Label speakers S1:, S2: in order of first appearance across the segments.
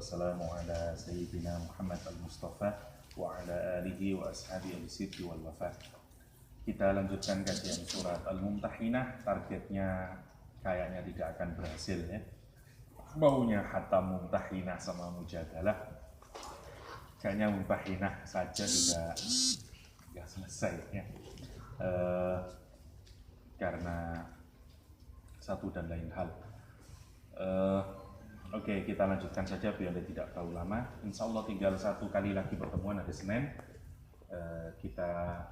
S1: wassalamu ala sayyidina Muhammad al-Mustafa wa ala alihi wa ashabihi al-siddi wal wafat. Kita lanjutkan kajian surat Al-Mumtahinah. Targetnya kayaknya tidak akan berhasil ya. Maunya hatam Mumtahinah sama Mujadalah, kayaknya Mumtahinah saja juga nggak selesai ya. Karena satu dan lain hal. Oke, kita lanjutkan saja biar tidak terlalu lama. Insya Allah tinggal satu kali lagi pertemuan hari Senin. Kita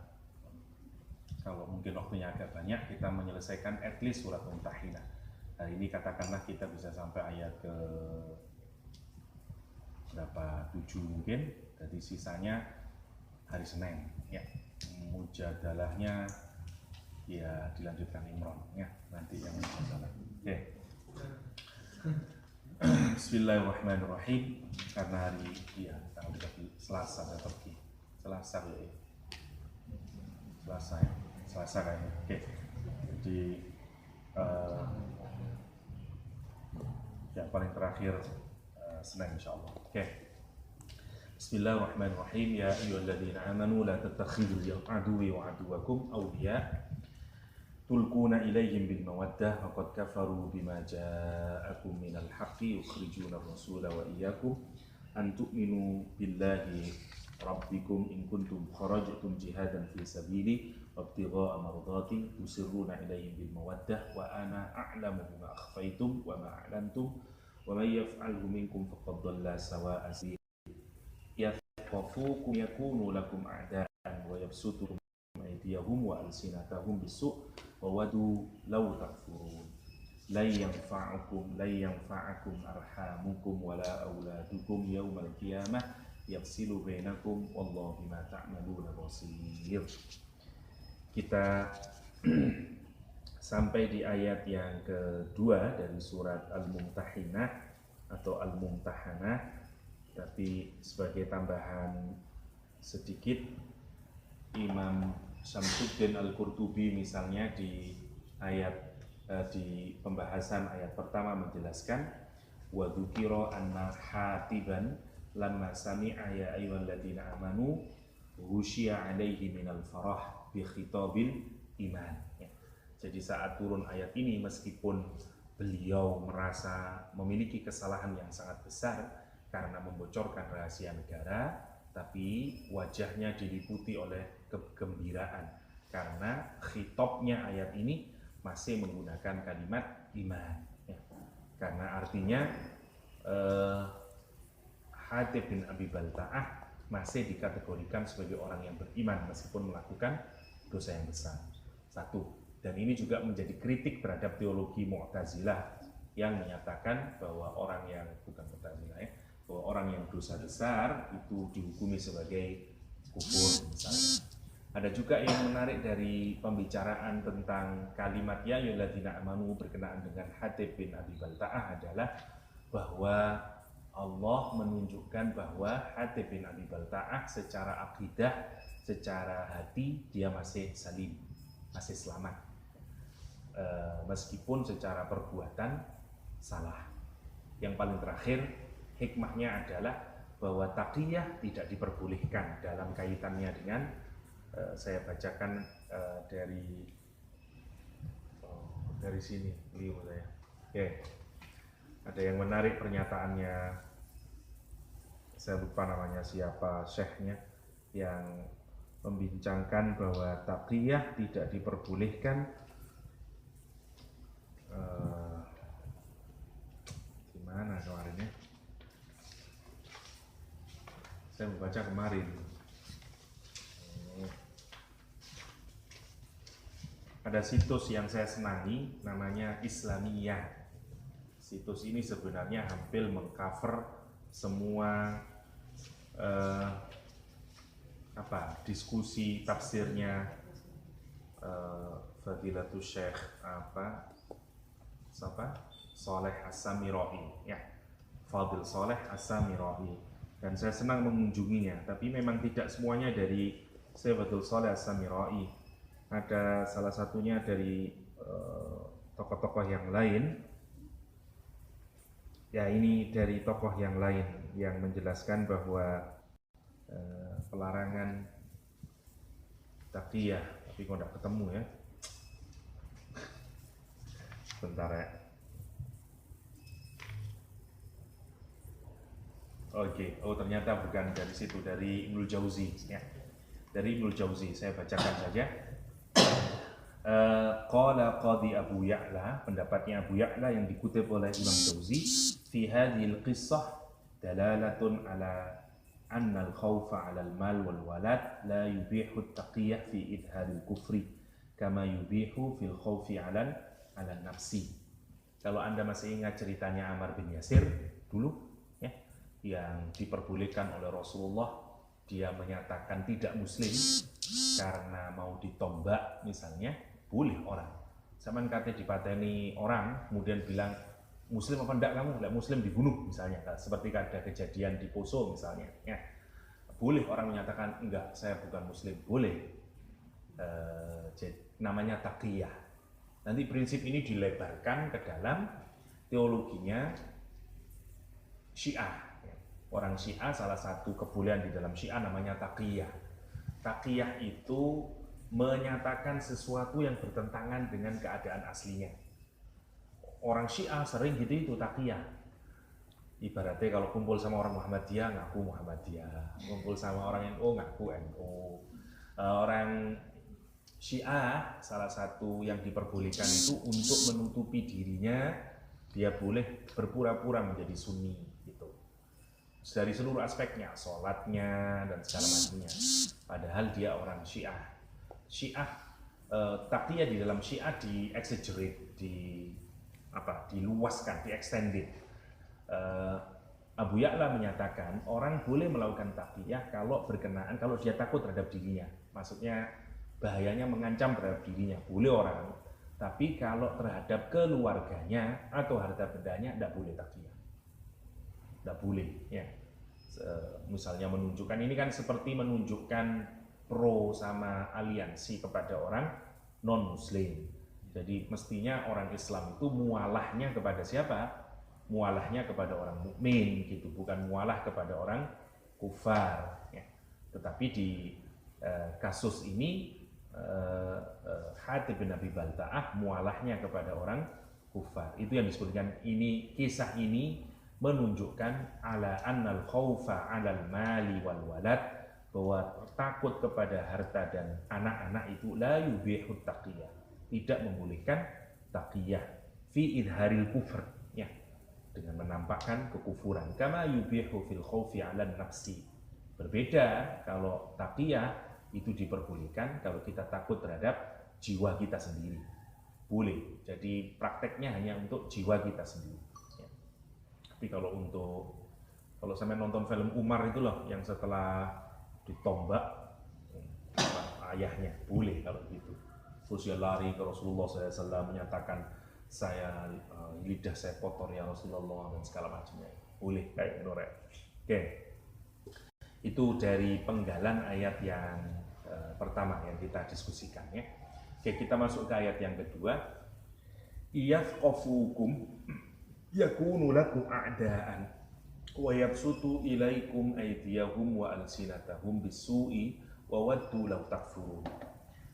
S1: kalau mungkin waktunya agak banyak, kita menyelesaikan at least surat Mumtahinah. Hari ini katakanlah kita bisa sampai ayat ke berapa, 7 mungkin. Jadi sisanya hari Senin ya. Mujadalahnya ya dilanjutkan Imron ya, nanti yang masalah. Oke. Bismillahirrahmanirrahim. Karena hari ya tanggal 3 Selasa ya, pergi Selasa ya. Selasa ya. Selasa kayaknya. Oke. Jadi yang paling terakhir Senin insyaallah. Oke. Bismillahirrahmanirrahim. Ya ayyuhalladzina amanu la tattakhidul aduwwi wa aduwwakum awliya tulquna ilaihim bil mawaddah wa qad kafaru bima ja'akum minal haqqi yukhrijuna ar-rasula wa iyyakum an tu'minu billahi rabbikum in kuntum kharajtum jihadan fi sabili wabtigha'a mardati tusirruna ilaihim bil mawaddah wa ana a'lamu bima akhfaytum wa ma a'lantum wa may yaf'alhu minkum faqad dhalla sawa'a sabil yakhaffukum yakunu lakum a'da'an wa yabsutukum aydiyahum wa alsinatahum bis-su' wawadu law takfurun la yanfa'ukum arhamukum wala auladukum yaumal qiyamah yafsilu bainakum wallahu bima ta'maluna basir. Kita sampai di ayat yang kedua dari surat Al-Mumtahinah atau Al-Mumtahanah, tapi sebagai tambahan sedikit, Imam Syamsuddin Al-Qurtubi misalnya di ayat di pembahasan ayat pertama menjelaskan wa dzukira anna hatiban lamma sami'a ya ayyuhalladzina amanu husyiya 'alaihi minal farah bi khitabil iman ya. Jadi saat turun ayat ini, meskipun beliau merasa memiliki kesalahan yang sangat besar karena membocorkan rahasia negara, tapi wajahnya diliputi oleh kegembiraan karena khitabnya ayat ini masih menggunakan kalimat iman ya. Karena artinya Hatib bin Abi Balta'ah masih dikategorikan sebagai orang yang beriman meskipun melakukan dosa yang besar. Satu, dan ini juga menjadi kritik terhadap teologi Mu'tazilah yang menyatakan bahwa orang yang bukan Mu'tazilah ya, bahwa orang yang dosa besar itu dihukumi sebagai kufur misalnya. Ada juga yang menarik dari pembicaraan tentang kalimat ya ayyuhalladzina amanu berkenaan dengan Hatib bin Abi Balta'ah adalah bahwa Allah menunjukkan bahwa Hatib bin Abi Balta'ah secara akidah, secara hati dia masih salim, masih selamat, meskipun secara perbuatan salah. Yang paling terakhir, hikmahnya adalah bahwa taqiyah tidak diperbolehkan dalam kaitannya dengan saya bacakan dari sini beliau saya. Oke. Ada yang menarik pernyataannya, saya lupa namanya siapa, syekhnya yang membincangkan bahwa taqiyah tidak diperbolehkan gimana kemarin ya? Saya membaca kemarin. Ada situs yang saya senangi namanya Islamiyah. Situs ini sebenarnya hampir mengcover semua diskusi tafsirnya Fadilatul Syekh Saleh As-Samirai ya, Fadil Saleh As-Samirai, dan saya senang mengunjunginya. Tapi memang tidak semuanya dari Fadil Saleh As-Samirai. Ada salah satunya dari tokoh-tokoh yang lain Ya, ini dari tokoh yang lain yang menjelaskan bahwa pelarangan taqiyah, tapi kok tidak ketemu ya. Bentar ya. Oke, oh ternyata bukan dari situ, dari Ibnul Jauzi ya. Dari Ibnul Jauzi, saya bacakan saja. Qala Qadi Abu Ya'la, pendapatnya Abu Ya'la yang dikutip oleh Imam Jauzi, fi hadhil qissah dalalatun ala anna al-khawfa 'ala al-mal wal walad la yubihu at-taqiyah fi idharil kufri kama yubihu fil khawfi 'ala nafsi. Kalau Anda masih ingat ceritanya Ammar bin Yasir dulu ya, yang diperbolehkan oleh Rasulullah, dia menyatakan tidak muslim karena mau ditombak misalnya, boleh orang. Zaman katanya dipateni orang, kemudian bilang muslim apa enggak kamu? Enggak muslim dibunuh misalnya, seperti ada kejadian di Poso misalnya. Ya. Boleh orang menyatakan enggak, saya bukan muslim, boleh. Namanya taqiyah. Nanti prinsip ini dilebarkan ke dalam teologinya Syiah. Orang Syiah, salah satu kebolehan di dalam Syiah namanya taqiyah. Taqiyah itu menyatakan sesuatu yang bertentangan dengan keadaan aslinya. Orang Syiah sering gitu itu taqiyah. Ibaratnya kalau kumpul sama orang Muhammadiyah ngaku Muhammadiyah, kumpul sama orang NU ngaku NU. Orang Syiah salah satu yang diperbolehkan itu untuk menutupi dirinya, dia boleh berpura-pura menjadi Sunni gitu. Dari seluruh aspeknya, sholatnya dan segala macamnya. Padahal dia orang Syiah. Syiah taqiyah di dalam Syiah di exaggerate, diluaskan, di extended. Abu Ya'la menyatakan orang boleh melakukan taqiyah kalau berkenaan, kalau dia takut terhadap dirinya. Maksudnya bahayanya mengancam terhadap dirinya, boleh orang. Tapi kalau terhadap keluarganya atau harta bendanya tidak boleh taqiyah. Tidak boleh ya. Misalnya menunjukkan, ini kan seperti menunjukkan pro sama aliansi kepada orang non muslim. Jadi mestinya orang Islam itu mualahnya kepada siapa? Mualahnya kepada orang mukmin gitu, bukan mualah kepada orang kufar ya. Tetapi di kasus ini Hatib bin Abi Balta'ah mualahnya kepada orang kufar. Itu yang disebutkan ini, kisah ini menunjukkan ala annal khaufa 'alal mali wal walad, bahwa takut kepada harta dan anak-anak itu la yubihu taqiyah, tidak membolehkan taqiyah fi idharil kufr ya, dengan menampakkan kekufuran, kama yubihu fil khaufi 'alan nafsi. Berbeda kalau taqiyah itu diperbolehkan kalau kita takut terhadap jiwa kita sendiri, boleh. Jadi prakteknya hanya untuk jiwa kita sendiri ya. Tapi kalau sampai nonton film Umar itu loh, yang setelah ditombak ayahnya, boleh kalau gitu. Terus dia lari ke Rasulullah SAW menyatakan, saya lidah saya kotor ya Rasulullah dan segala macamnya, boleh kayak gitu. Oke, itu dari penggalan ayat yang pertama yang kita diskusikan ya. Oke, kita masuk ke ayat yang kedua. Yafqafukum yakunu lakum a'daan wa yabsutu ilaikum aydiyahum wa alsinatahum bisu'i wa waddu law takfurun.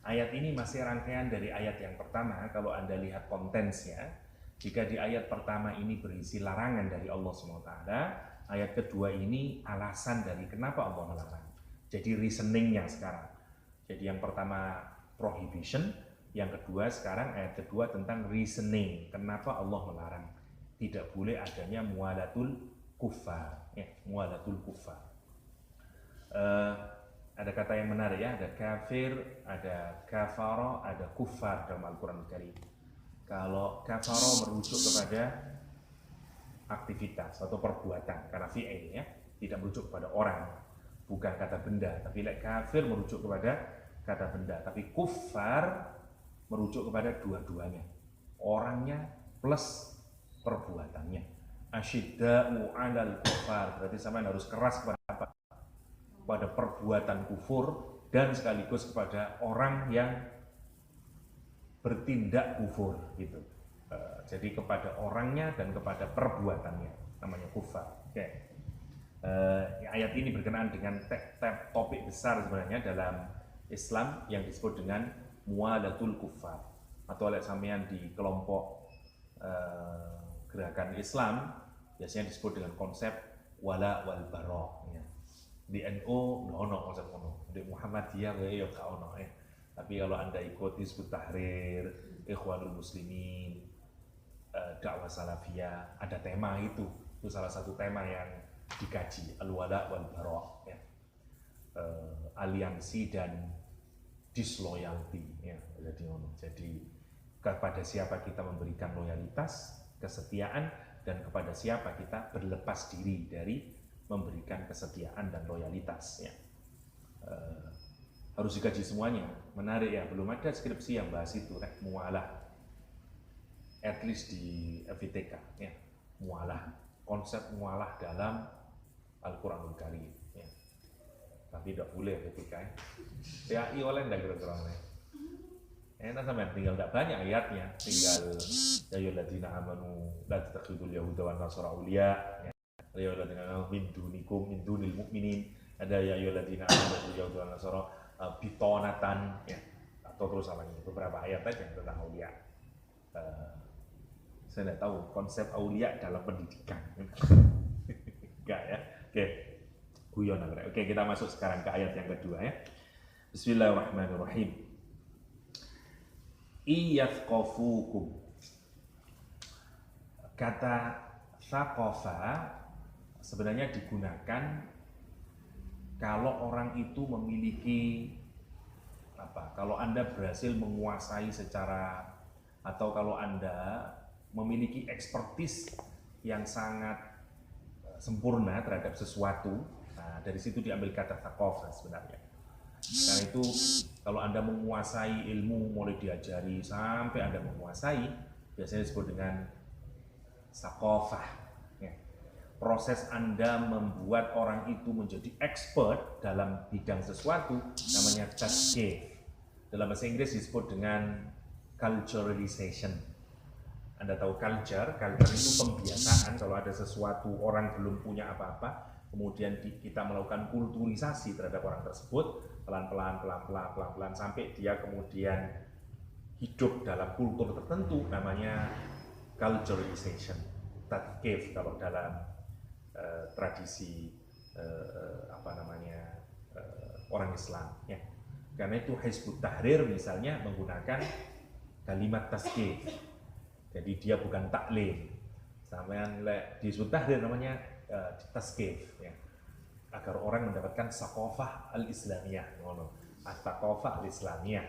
S1: Ayat ini masih rangkaian dari ayat yang pertama. Kalau Anda lihat kontensnya, jika di ayat pertama ini berisi larangan dari Allah SWT, ayat kedua ini alasan dari kenapa Allah melarang. Jadi reasoningnya sekarang. Jadi yang pertama prohibition, yang kedua sekarang ayat kedua tentang reasoning, kenapa Allah melarang. Tidak boleh adanya muwalatul kufar ya, muwalatul kufar. Ada kata yang menarik ya, ada kafir, ada kafara, ada kufar dalam Al-Quran Karim. Kalau kafara merujuk kepada aktivitas atau perbuatan karena fi'il ya, tidak merujuk kepada orang, bukan kata benda. Tapi kafir merujuk kepada kata benda, tapi kufar merujuk kepada dua-duanya, orangnya plus perbuatannya. Asyidda'u 'alal kufar, berarti sampean harus keras kepada apa? Pada perbuatan kufur dan sekaligus kepada orang yang bertindak kufur gitu. Jadi kepada orangnya dan kepada perbuatannya. namanya kufar. Oke. Ayat ini berkenaan dengan topik besar sebenarnya dalam Islam yang disebut dengan muwalatul kufar, atau oleh sampean di kelompok gerakan Islam biasanya disebut dengan konsep wala wal bara ya. Di NU ono konsep ono, di Muhammadiyah ya gak ono ya. Tapi kalau Anda ikut Hizbut Tahrir, Ikhwanul Muslimin, dakwah salafiyah, ada tema itu salah satu tema yang dikaji, al-wala wal bara ya. Aliansi dan disloyalty ya. Jadi kepada siapa kita memberikan loyalitas, kesetiaan, dan kepada siapa kita berlepas diri dari memberikan kesetiaan dan loyalitas ya. Harus dikaji semuanya. Menarik ya, belum ada skripsi yang bahas itu mualah, at least di FITK ya. Mualah, konsep mualah dalam Al-Quranul Karim ya. Tapi tidak boleh FITK ya. PAI oleh enggak kira-kira enak sampai tinggal tidak banyak ayatnya, tinggal ya ayyuhalladzina amanu la tattakhidul yahuda wan nasara awliya ya ayyuhalladzina amanu min dunikum min dunil mu'minin, ada ya ayyuhalladzina amanu yahuda wan nasara bitonatan ya, atau terus apa ini beberapa ayat aja tentang awliya. Saya tidak tahu konsep awliya dalam pendidikan enggak ya. Oke, guyon. Oke, kita masuk sekarang ke ayat yang kedua ya. Bismillahirrahmanirrahim. Iyafqafukum. Kata thaqafa sebenarnya digunakan kalau orang itu memiliki apa? Kalau Anda berhasil menguasai secara, atau kalau Anda memiliki expertise yang sangat sempurna terhadap sesuatu, nah dari situ diambil kata thaqafa sebenarnya. Karena itu kalau Anda menguasai ilmu, mulai diajari sampai Anda menguasai, biasanya disebut dengan thaqafah ya. Proses Anda membuat orang itu menjadi expert dalam bidang sesuatu namanya tazkiyah. Dalam bahasa Inggris disebut dengan culturalization. Anda tahu culture itu pembiasaan. Kalau ada sesuatu orang belum punya apa-apa, kemudian kita melakukan kulturisasi terhadap orang tersebut, pelan-pelan sampai dia kemudian hidup dalam kultur tertentu, namanya culturalization. Tadkif kalau dalam tradisi orang Islam ya. Karena itu Hizbut Tahrir misalnya menggunakan kalimat tazkif. Jadi dia bukan taklim. Sampean di Hizbut Tahrir namanya tazkif ya. Agar orang mendapatkan thaqafah al-islamiyah, ngono. At-thaqafah al-islamiyah.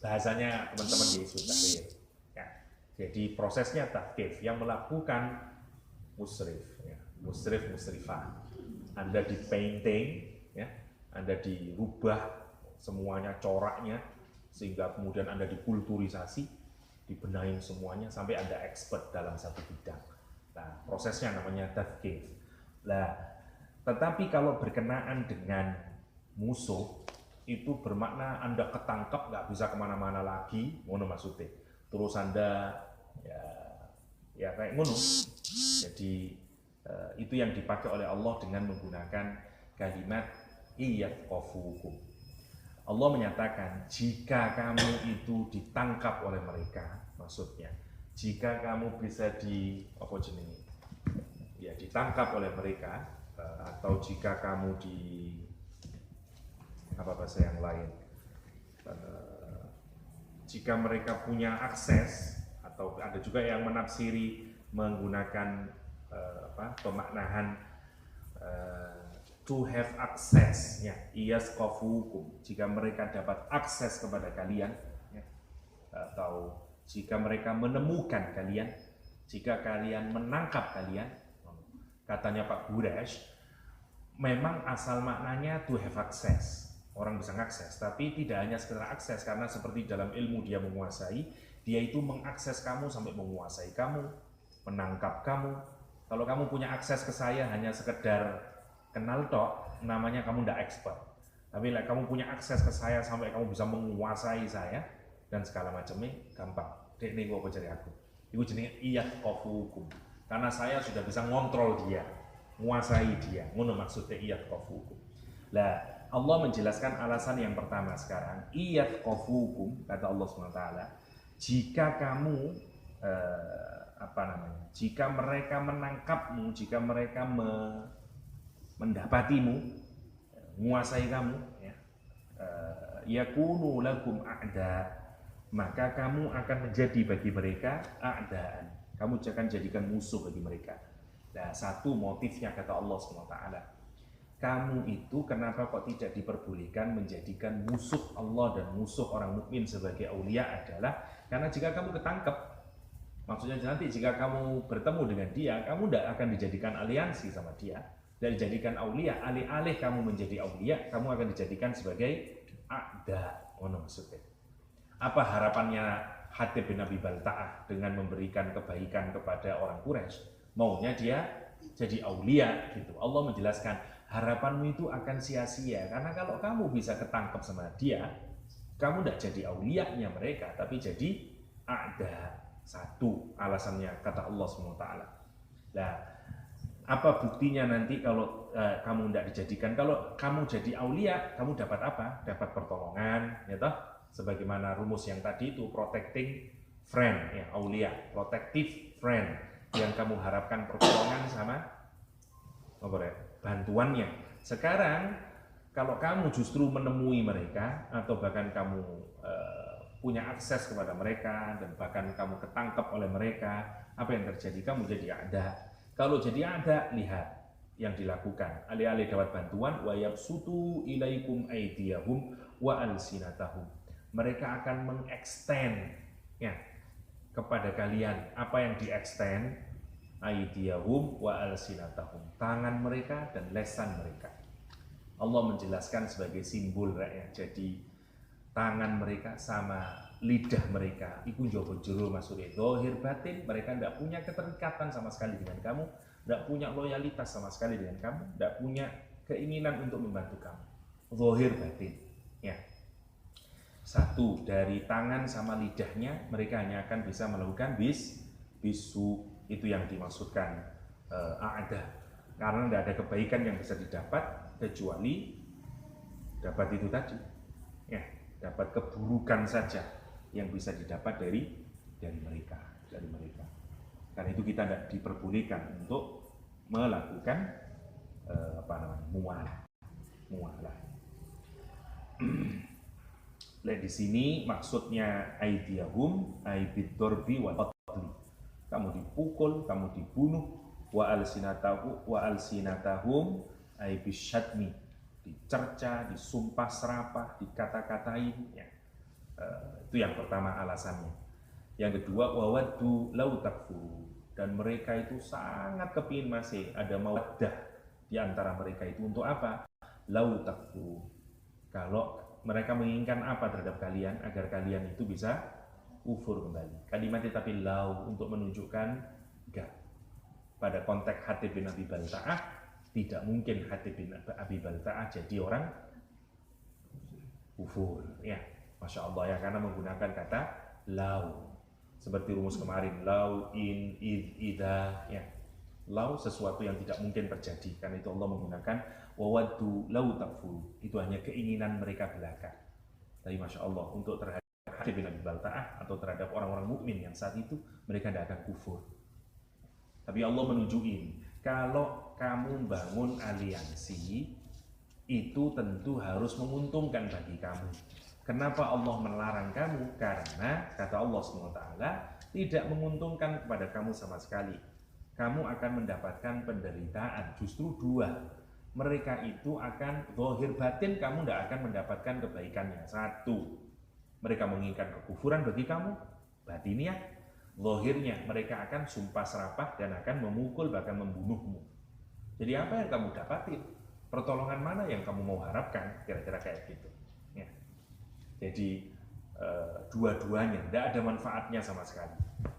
S1: Bahasanya teman-teman di Hizbut Tahrir. Ya. Jadi prosesnya tazkif yang melakukan musrif ya. Musrifah. Anda di painting ya. Anda dirubah semuanya coraknya sehingga kemudian Anda dikulturisasi, dibenahin semuanya sampai Anda expert dalam satu bidang. Nah, prosesnya namanya tazkif. Nah, tetapi kalau berkenaan dengan musuh, itu bermakna Anda ketangkep, nggak bisa kemana-mana lagi, ngono maksudnya. Terus Anda ya kayak ngono. Jadi itu yang dipakai oleh Allah dengan menggunakan kalimat iyafqafukum. Allah menyatakan jika kamu itu ditangkap oleh mereka, maksudnya jika kamu bisa ditangkap oleh mereka, atau jika kamu bahasa yang lain, jika mereka punya akses, atau ada juga yang menafsiri menggunakan pemaknaan to have access ya, iyafqafukum, jika mereka dapat akses kepada kalian ya, atau jika mereka menemukan kalian, jika kalian menangkap kalian. Katanya Pak Buresh, memang asal maknanya to have access, orang bisa mengakses, tapi tidak hanya sekedar akses, karena seperti dalam ilmu dia menguasai, dia itu mengakses kamu sampai menguasai kamu, menangkap kamu. Kalau kamu punya akses ke saya hanya sekedar kenal tok, namanya kamu tidak expert. Tapi like, kamu punya akses ke saya sampai kamu bisa menguasai saya dan segala macamnya, gampang. Dek nih gua cari aku. Iku jenenge iyafqafukum. karena saya sudah bisa ngontrol dia, menguasai dia. Ngono maksudnya iyatqafukum. Lah, Allah menjelaskan alasan yang pertama sekarang, iyatqafukum, kata Allah SWT, jika kamu jika mereka menangkapmu, jika mereka mendapatimu, menguasai kamu, ya, yakunu lakum a'da, maka kamu akan menjadi bagi mereka a'daan, kamu akan jadikan musuh bagi mereka. Nah, satu motifnya kata Allah SWT, kamu itu kenapa kok tidak diperbolehkan menjadikan musuh Allah dan musuh orang mukmin sebagai aulia adalah karena jika kamu ketangkep, maksudnya nanti jika kamu bertemu dengan dia, kamu tidak akan dijadikan aliansi sama dia, dan dijadikan aulia, alih-alih kamu menjadi aulia, kamu akan dijadikan sebagai a'da. Ono maksudnya. Apa harapannya Hatib bin Abi Balta'ah dengan memberikan kebaikan kepada orang Quraisy? Maunya dia jadi aulia gitu. Allah menjelaskan, harapanmu itu akan sia-sia, karena kalau kamu bisa ketangkep sama dia, kamu tidak jadi aulianya mereka, tapi jadi a'da. Satu alasannya kata Allah SWT. Nah, apa buktinya nanti kalau kamu tidak dijadikan? Kalau kamu jadi aulia, kamu dapat apa? Dapat pertolongan, ya toh? Sebagaimana rumus yang tadi itu, protecting friend, ya, aulia, protective friend, yang kamu harapkan pertolongan sama bantuannya. Sekarang kalau kamu justru menemui mereka, atau bahkan kamu punya akses kepada mereka, dan bahkan kamu ketangkep oleh mereka, apa yang terjadi? Kamu jadi ada. Kalau jadi ada, lihat yang dilakukan. Alih-alih dapat bantuan, wa yabsutu ilaikum aydiyahum wa alsinatahum. Mereka akan mengextend, ya, kepada kalian. Apa yang diextend? Aydiyahum wa alsinatahum. Tangan mereka dan lesan mereka. Allah menjelaskan sebagai simbol, ya. Jadi tangan mereka sama lidah mereka itu jauh jero, maksudnya zahir batin, mereka tidak punya keterikatan sama sekali dengan kamu, tidak punya loyalitas sama sekali dengan kamu, tidak punya keinginan untuk membantu kamu. Zahir batin, ya. Satu, dari tangan sama lidahnya mereka hanya akan bisa melakukan bisu, itu yang dimaksudkan a'da, karena tidak ada kebaikan yang bisa didapat kecuali dapat itu tadi, ya, dapat keburukan saja yang bisa didapat dari mereka. Karena itu kita tidak diperbolehkan untuk melakukan mualah. Lihat di sini maksudnya aidiyahum aibid dorbi wal qatli. Kamu dipukul, kamu dibunuh, wa alsinatahum aibis syatmi, dicerca, disumpah serapah, dikata-katain, ya. Itu yang pertama alasannya. Yang kedua, wawaddu lau takfuru, dan mereka itu sangat kepingin masih ada mawaddah di antara mereka itu untuk apa? Lau takfuru, kalau mereka menginginkan apa terhadap kalian, agar kalian itu bisa kufur kembali. Kalimatnya tapi lau, untuk menunjukkan enggak. Pada konteks Hatib bin Abi Balta'ah, tidak mungkin Hatib bin Abi Balta'ah jadi orang kufur, ya. Masya Allah, ya, karena menggunakan kata lau. Seperti rumus kemarin, lau, in, id, ida, ya. Lau sesuatu yang tidak mungkin terjadi, karena itu Allah menggunakan wawaddu lau takfuru. Itu hanya keinginan mereka belaka. Tapi Masya Allah, untuk terhadap Hatib bin Abi Balta'ah atau terhadap orang-orang mukmin yang saat itu, mereka tidak akan kufur. Tapi Allah menunjukin, kalau kamu bangun aliansi, itu tentu harus menguntungkan bagi kamu. Kenapa Allah melarang kamu? Karena kata Allah SWT, tidak menguntungkan kepada kamu sama sekali. Kamu akan mendapatkan penderitaan, justru dua. Mereka itu akan zahir batin, kamu tidak akan mendapatkan kebaikannya. Satu, mereka menginginkan kekufuran bagi kamu, batinnya. Zahirnya mereka akan sumpah serapah dan akan memukul, bahkan membunuhmu. Jadi apa yang kamu dapatin? Pertolongan mana yang kamu mau harapkan? Kira-kira kayak gitu, ya. Jadi dua-duanya tidak ada manfaatnya sama sekali.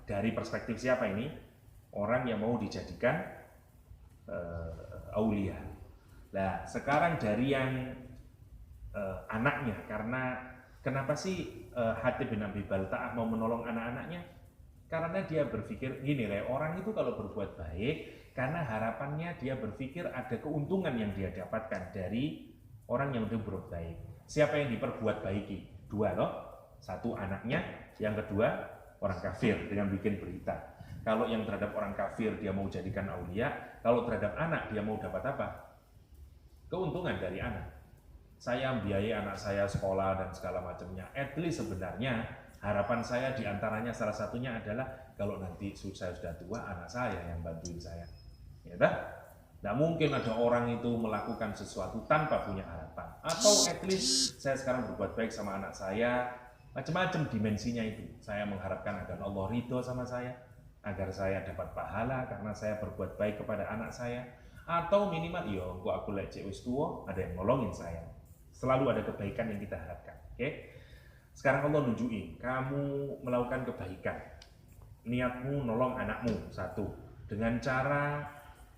S1: Dari perspektif siapa ini? Orang yang mau dijadikan aulia. Nah, sekarang dari yang anaknya, karena kenapa sih Hatib bin Abi Balta'ah mau menolong anak-anaknya? Karena dia berpikir, gini orang itu kalau berbuat baik, karena harapannya dia berpikir ada keuntungan yang dia dapatkan dari orang yang berbuat baik. Siapa yang diperbuat baiki? Dua loh, satu anaknya, yang kedua orang kafir dengan bikin berita. Kalau yang terhadap orang kafir dia mau jadikan aulia, kalau terhadap anak dia mau dapat apa? Keuntungan dari anak. Saya biayai anak saya sekolah dan segala macamnya. At least sebenarnya harapan saya diantaranya salah satunya adalah kalau nanti saya sudah tua, anak saya yang bantuin saya. Ya dah? Tidak mungkin ada orang itu melakukan sesuatu tanpa punya harapan. Atau at least saya sekarang berbuat baik sama anak saya, macam-macam dimensinya itu. Saya mengharapkan agar Allah ridho sama saya, agar saya dapat pahala karena saya berbuat baik kepada anak saya. Atau minimal, yo, aku lecek wis tua, ada yang nolongin saya. Selalu ada kebaikan yang kita harapkan. Oke? Sekarang Allah nunjukin, kamu melakukan kebaikan. Niatmu nolong anakmu, satu. Dengan cara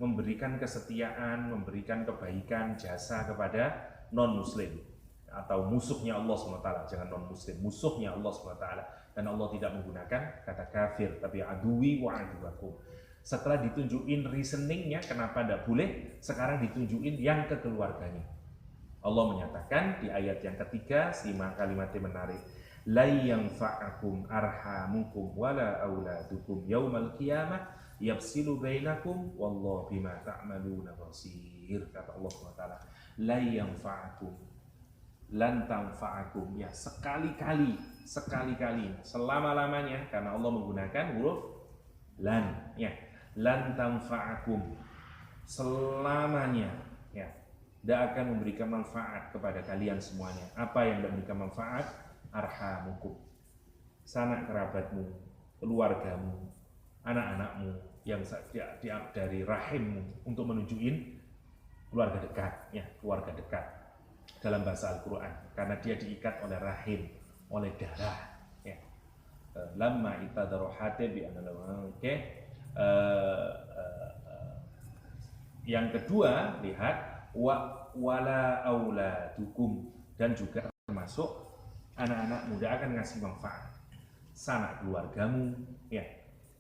S1: memberikan kesetiaan, memberikan kebaikan, jasa kepada non-muslim. Atau musuhnya Allah SWT, jangan non-muslim, musuhnya Allah SWT. Dan Allah tidak menggunakan kata kafir, tapi aduwi wa aduwakum. Setelah ditunjukin reasoningnya, kenapa tidak boleh, sekarang ditunjukin yang kekeluarganya. Allah menyatakan di ayat yang ketiga, simak kalimatnya menarik. La yanfa'akum arhamukum wala auladukum yaumal qiyamah yafsilu bainakum wallahu bima ta'maluna basir. Kata Allah SWT, la yanfa'akum, lan tanfa'akum, ya sekali-kali, selama-lamanya, karena Allah menggunakan huruf lan, ya, lan tanfa'akum, selamanya, ya, tidak akan memberikan manfaat kepada kalian semuanya. Apa yang tidak memberikan manfaat? Arhamukum, sanak kerabatmu, keluargamu, anak-anakmu yang dari rahimmu, untuk menunjukin keluarga dekat, ya, keluarga dekat dalam bahasa Al-Quran, karena dia diikat oleh rahim, oleh darah, ya. Lamma itadarohate bi analama. Oke. Yang kedua, lihat wala auladukum, dan juga termasuk anak-anak muda akan ngasih manfaat. Sanak keluargamu, ya,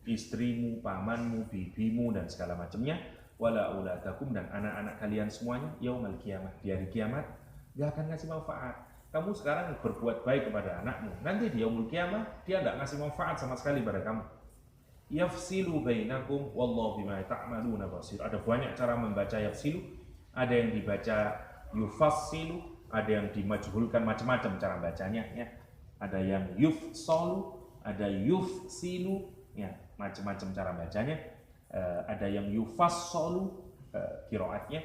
S1: istrimu, pamanmu, bibimu dan segala macamnya. Wala auladakum, dan anak-anak kalian semuanya yaumal qiyamah, di hari kiamat gak akan ngasih manfaat. Kamu sekarang berbuat baik kepada anakmu, nanti di yaumul qiyamah dia gak ngasih manfaat sama sekali pada kamu. Yafsilu bainakum wallahu bima ta'maluna basir. Ada banyak cara membaca yafsilu. Ada yang dibaca yufassilu, ada yang dimajhulkan, macam-macam cara bacanya, ya. Ada yang yufsalu, ada yufsilu, ya, macam-macam cara bacanya. Ada yang yufassalu, qiraatnya.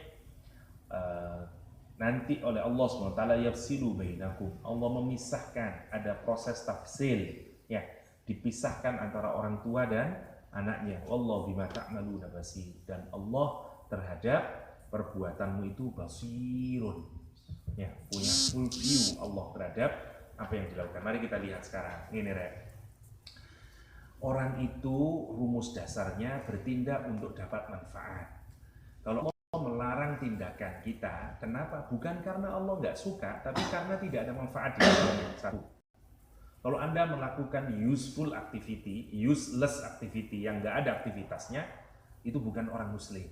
S1: Nanti oleh Allah SWT, yafsilu bainakum, Allah memisahkan, ada proses tafsil, ya, dipisahkan antara orang tua dan anaknya. Wallahu bima ta'maluna basir, dan Allah terhadap perbuatanmu itu basirun, ya, punya full view Allah terhadap apa yang dilakukan. Mari kita lihat sekarang. Ini, orang itu rumus dasarnya bertindak untuk dapat manfaat. Kalau Allah melarang tindakan kita, kenapa? Bukan karena Allah nggak suka, tapi karena tidak ada manfaat di dalamnya. Satu, kalau Anda melakukan useful activity, useless activity yang nggak ada aktivitasnya, itu bukan orang muslim.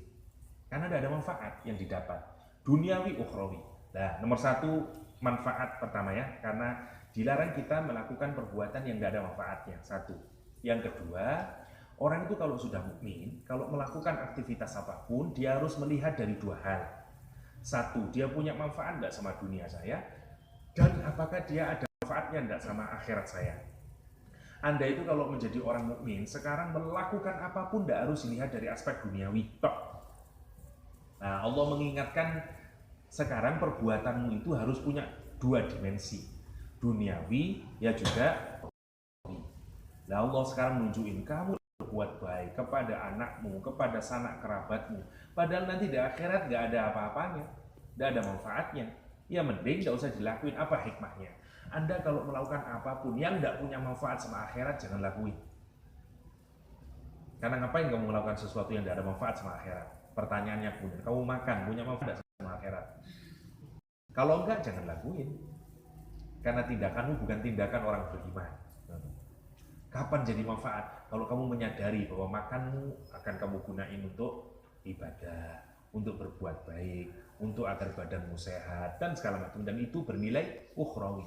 S1: Karena tidak ada manfaat yang didapat, duniawi ukhrawi. Nah, nomor satu, manfaat pertama, ya, karena dilarang kita melakukan perbuatan yang tidak ada manfaatnya. Satu. Yang kedua, orang itu kalau sudah mukmin, kalau melakukan aktivitas apapun, dia harus melihat dari dua hal. Satu, dia punya manfaat tidak sama dunia saya, dan apakah dia ada manfaatnya tidak sama akhirat saya. Anda itu kalau menjadi orang mukmin, sekarang melakukan apapun tidak harus dilihat dari aspek duniawi. Nah, Allah mengingatkan sekarang perbuatanmu itu harus punya dua dimensi, duniawi, ya, juga ukhrawi. Nah, Allah sekarang menunjukin kamu berbuat baik kepada anakmu, kepada sanak kerabatmu, padahal nanti di akhirat gak ada apa-apanya, gak ada manfaatnya. Ya mending gak usah dilakuin. Apa hikmahnya? Anda kalau melakukan apapun yang gak punya manfaat sama akhirat, jangan lakuin. Karena ngapain kamu melakukan sesuatu yang gak ada manfaat sama akhirat? Pertanyaannya kemudian, kamu makan punya manfaat sama akhirat? Kalau enggak, jangan lakuin. Karena tindakanmu bukan tindakan orang beriman. Kapan jadi manfaat? Kalau kamu menyadari bahwa makanmu akan kamu gunain untuk ibadah, untuk berbuat baik, untuk agar badanmu sehat dan segala macam, dan itu bernilai ukhrawi.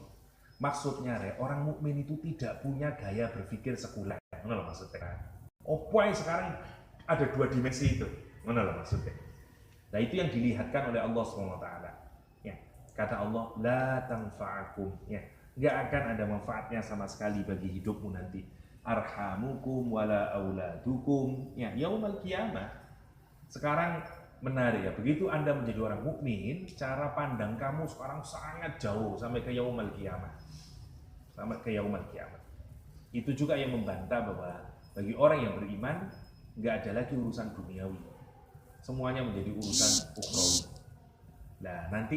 S1: Maksudnya orang mukmin itu tidak punya gaya berpikir sekuler. Mana loh maksudnya? Opoy sekarang ada dua dimensi itu. Mana loh maksudnya? Nah itu yang dilihatkan oleh Allah SWT. Ya, kata Allah, la tanfa'akum. Ya, nggak akan ada manfaatnya sama sekali bagi hidupmu nanti. Arhamukum wala auladukum. Ya, yaumal qiyamah. Sekarang menarik ya, begitu Anda menjadi orang mukmin, cara pandang kamu sekarang sangat jauh sampai ke yaumul qiyamah. Sampai ke yaumul qiyamah. Itu juga yang membantah bahwa bagi orang yang beriman nggak ada lagi urusan duniawi. Semuanya menjadi urusan ukhrawi. Nah, nanti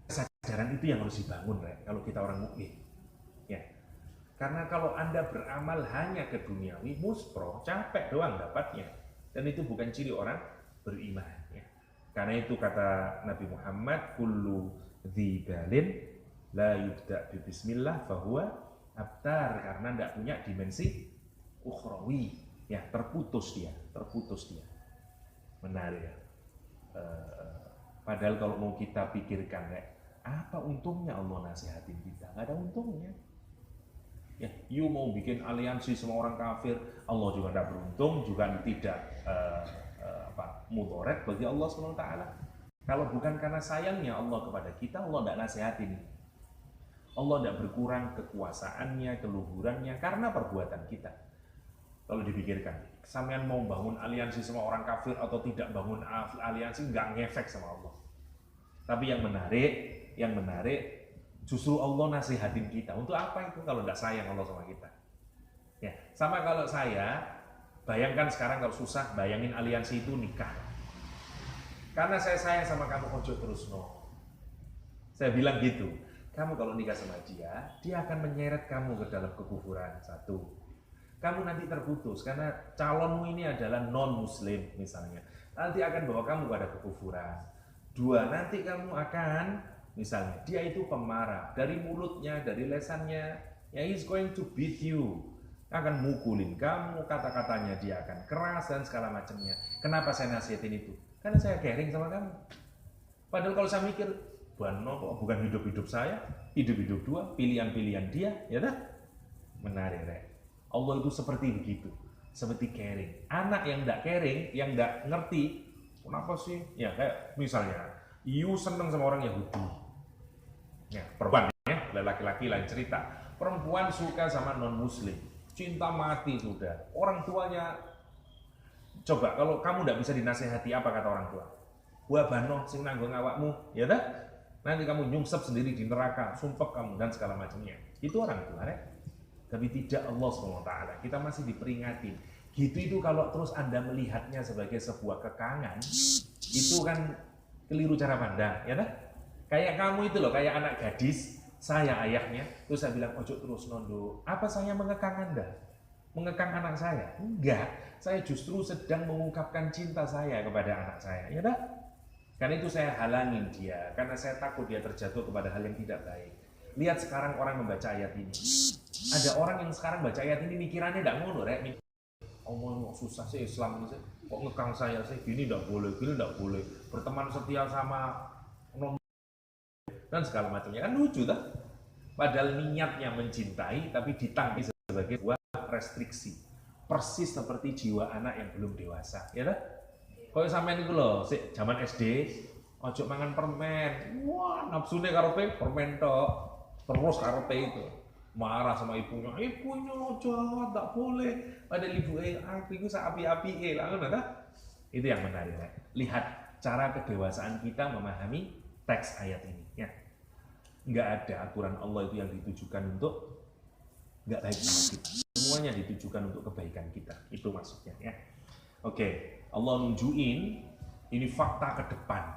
S1: kesadaran itu yang harus dibangun kalau kita orang mukmin. Ya. Karena kalau Anda beramal hanya ke duniawi, muspro, capek doang dapatnya. Dan itu bukan ciri orang beriman. Ya. Karena itu kata Nabi Muhammad, kullu dzibalin la yubda bi bismillah fahuwa abtar, karena tidak punya dimensi ukhrawi. Ya, terputus dia. Menarik ya. Padahal kalau mau kita pikirkan, apa untungnya Allah nasihatin kita? Nggak ada untungnya. Ya, you mau bikin aliansi sama orang kafir, Allah juga tidak beruntung, juga tidak mudarat bagi Allah SWT. Kalau bukan karena sayangnya Allah kepada kita, Allah tidak nasihatin. Allah tidak berkurang kekuasaannya, keluhurannya karena perbuatan kita. Kalau dipikirkan, sampean mau bangun aliansi sama orang kafir atau tidak bangun aliansi nggak ngefek sama Allah. Tapi yang menarik justru Allah nasihatin kita. Untuk apa itu kalau nggak sayang Allah sama kita? Ya, sama kalau saya bayangkan sekarang kalau susah, bayangin aliansi itu nikah. Karena saya sayang sama kamu, ojo terus no. Saya bilang gitu. Kamu kalau nikah sama dia akan menyeret kamu ke dalam kekufuran. Satu, kamu nanti terputus karena calonmu ini adalah non-muslim misalnya. Nanti akan bawa kamu pada kekufuran. Dua, nanti kamu akan, misalnya, dia itu pemarah. Dari mulutnya, dari lesannya, ya he's going to beat you. Akan mukulin kamu, kata-katanya dia akan keras dan segala macamnya. Kenapa saya nasihatin itu? Karena saya caring sama kamu. Padahal kalau saya mikir, bukan hidup-hidup saya, hidup-hidup dua, pilihan-pilihan dia, ya dah. Menarik, Allah itu seperti begitu, seperti caring. Anak yang tidak caring, yang tidak ngerti, kenapa sih? Ya kayak misalnya, you seneng sama orang Yahudi, ya perempuan ya, laki-laki lain cerita. Perempuan suka sama non-muslim, cinta mati sudah. Orang tuanya, coba kalau kamu tidak bisa dinasehati, apa kata orang tua? Gua bano sing nanggung awakmu, ya dah. Nanti kamu nyungsep sendiri di neraka, sumpek kamu dan segala macamnya. Itu orang tua, Tapi tidak Allah SWT. Kita masih diperingati. Gitu itu kalau terus Anda melihatnya sebagai sebuah kekangan, itu kan keliru cara pandang, ya dah. Kayak kamu itu loh, kayak anak gadis, saya ayahnya, terus saya bilang ojo terus nondo. Apa saya mengekang Anda? Mengekang anak saya? Enggak. Saya justru sedang mengungkapkan cinta saya kepada anak saya, ya dah. Karena itu saya halangin dia, karena saya takut dia terjatuh kepada hal yang tidak baik. Lihat sekarang orang membaca ayat ini. Ada orang yang sekarang baca ayat ini mikirannya tidak ngono, Allah susah sih Islam ini, kok ngekang saya sih, gini tidak boleh, berteman setia sama non dan segala macamnya, kan lucu tak? Padahal niatnya mencintai, tapi ditangkap sebagai sebuah restriksi. Persis seperti jiwa anak yang belum dewasa, ya tak? Kalau sampean itu loh, zaman SD, ojo mangan permen, wah nafsunya karepe permen tok, terus karepe itu marah sama ibunya ojo, tak boleh. Padahal aku itu seapi-api lalu itu yang menarik. Lihat cara kedewasaan kita memahami teks ayat ini. Ya, nggak ada aturan Allah itu yang ditujukan untuk nggak baik sama kita. Semuanya ditujukan untuk kebaikan kita. Itu maksudnya. Ya. Oke. Allah nunjukin ini fakta ke depan.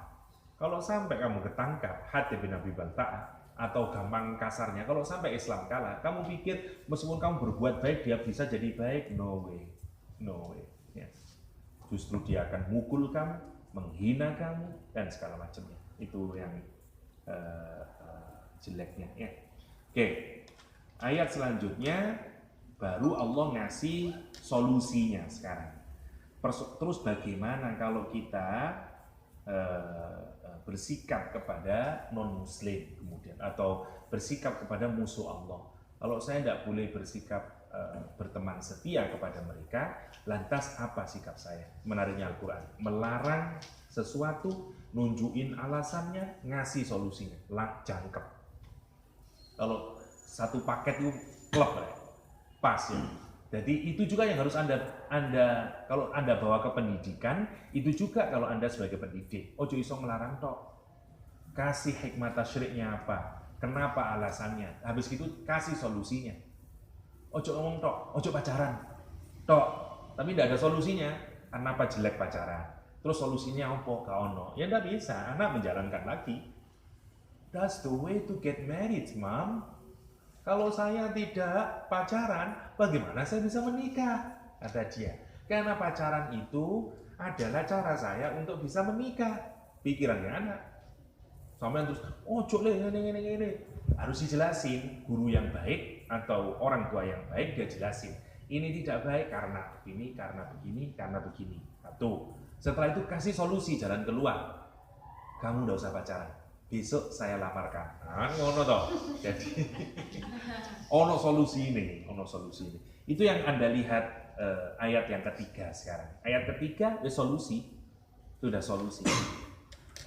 S1: Kalau sampai kamu ketangkap hati bin Abi Balta'ah, atau gampang kasarnya, kalau sampai Islam kalah, kamu pikir meskipun kamu berbuat baik dia bisa jadi baik? No way. Ya. Justru dia akan mukul kamu, menghina kamu dan segala macamnya. Itu yang jeleknya. Ya. Oke. Ayat selanjutnya Baru Allah ngasih solusinya sekarang. Terus bagaimana kalau kita bersikap kepada non-muslim kemudian, atau bersikap kepada musuh Allah? Kalau saya tidak boleh bersikap berteman setia kepada mereka, lantas apa sikap saya? Menariknya Al-Quran melarang sesuatu, nunjukin alasannya, ngasih solusinya, jangkep. Kalau satu paket itu klub pas ya. Jadi itu juga yang harus anda kalau anda bawa ke pendidikan, itu juga kalau anda sebagai pendidik, ojo iso melarang tok, kasih hikmah tasyriknya apa, kenapa alasannya, habis itu kasih solusinya. Ojo ngomong tok, ojo pacaran tok, tapi tidak ada solusinya. Kenapa jelek pacaran? Terus solusinya apa? Kau no, ya tidak bisa. Anak menjalankan lagi. That's the way to get married, mom. Kalau saya tidak pacaran, bagaimana saya bisa menikah? Kata dia. Karena pacaran itu adalah cara saya untuk bisa menikah. Pikirannya anak. Sampai terus, ojo ini. Harus dijelasin. Guru yang baik atau orang tua yang baik dia jelasin. Ini tidak baik karena begini, karena begini, karena begini. Satu. Setelah itu kasih solusi, jalan keluar. Kamu tidak usah pacaran. Besok saya lamarkan. Nah, ngono toh. Jadi ono solusi ini. Itu yang Anda lihat ayat yang ketiga sekarang. Ayat ketiga ya solusi. Itu udah solusi.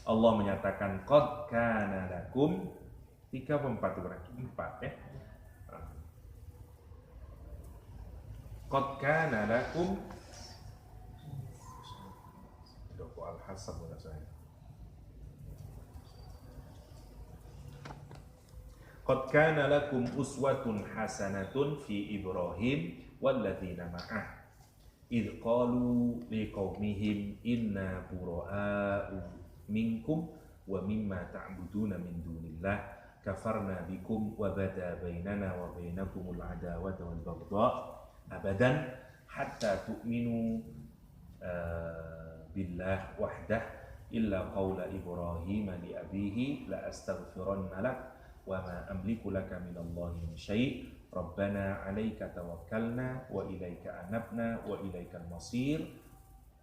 S1: Allah menyatakan qad kana lakum 3 4 ya. Qad kana lakum Doko Al-Hasab menurut saya. Qad kana lakum uswatun hasanatun fi Ibrahim walladzina ma'ah idh qalu liqaumihim inna bura'a'u minkum wa mimma ta'buduna min dunillah kafarna bikum wa bada bainana wa bainakumul adawata wal baghdha abadan hatta tu'minu billah wahdah illa qawla Ibrahim li abihi la astaghfiranna lak wa ma amliku laka minallahi min syai' rabbana 'alaika tawakkalna wa ilaika anabna wa ilaikal masir.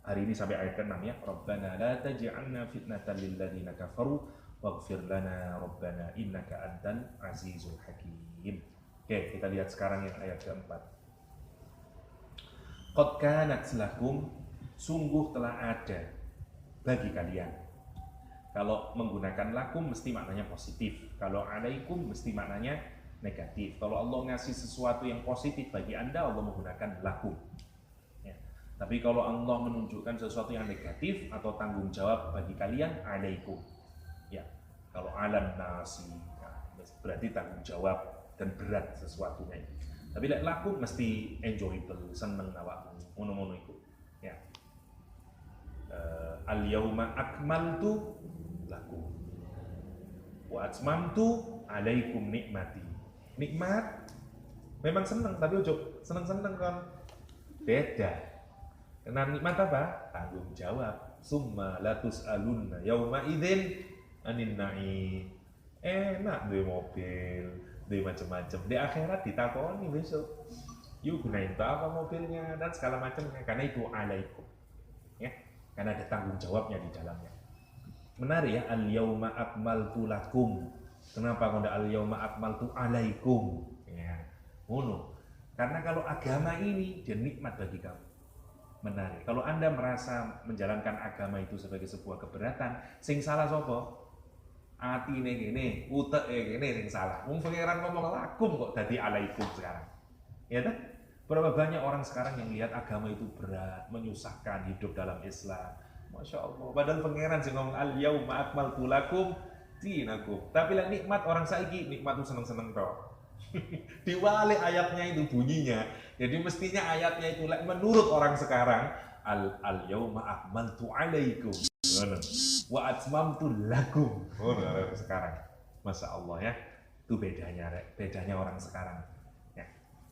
S1: Hari ini sampai ayat ke-6 ya. Rabbana la taj'alna fitnatan lil ladzina kafaru waghfir lana rabbana innaka antal azizul hakim. Oke, kita lihat sekarang yang ayat ke-4. Qad kanat lakum, sungguh telah ada bagi kalian. Kalau menggunakan lakum mesti maknanya positif. Kalau alaikum mesti maknanya negatif. Kalau Allah ngasih sesuatu yang positif bagi Anda, Allah menggunakan lakum. Ya. Tapi kalau Allah menunjukkan sesuatu yang negatif atau tanggung jawab bagi kalian, alaikum. Ya. Kalau alam nasi, ya, berarti tanggung jawab dan berat sesuatunya. Tapi lakum mesti enjoyable, seneng awakmu, ngono-ngono itu. Ya. Al-yauma akmaltu lakum wa atmamtu alaikum nikmati. Nikmat memang seneng, tapi ojo seneng-seneng kan. Beda. Karena nikmat apa? Tanggung jawab. Summa latus alunna yauma idzin anin na'im. Enak duwe mobil, duwe macam-macam. Di akhirat ditakoni besok. Yuk gunain apa mobilnya dan segala macamnya, karena itu alaikum. Ya. Karena ada tanggung jawabnya di dalamnya. Menarik ya, al-yauma akmaltu lakum. Kenapa kalau al-yauma akmaltu alaikum? Ya, ngono. Karena kalau agama ini dia nikmat bagi kamu. Menarik. Kalau Anda merasa menjalankan agama itu sebagai sebuah keberatan, sing salah sapa? Atine gini, uteke gini sing salah. Wong pangeran ngomong lakum kok dadi alaikum sekarang. Ya kan? Berapa banyak orang sekarang yang lihat agama itu berat, menyusahkan hidup dalam Islam. Masya Allah. Padahal pangeran sih ngomong al-yauma akmaltu lakum dinakum. Tapi lah nikmat orang saiki, nikmat itu seneng-seneng toh. Diwalik ayatnya itu bunyinya. Jadi mestinya ayatnya itu menurut orang sekarang al-yauma akmaltu alaikum wa atmamtu lakum. Sekarang. Masya Allah ya. Itu bedanya orang sekarang. Ya.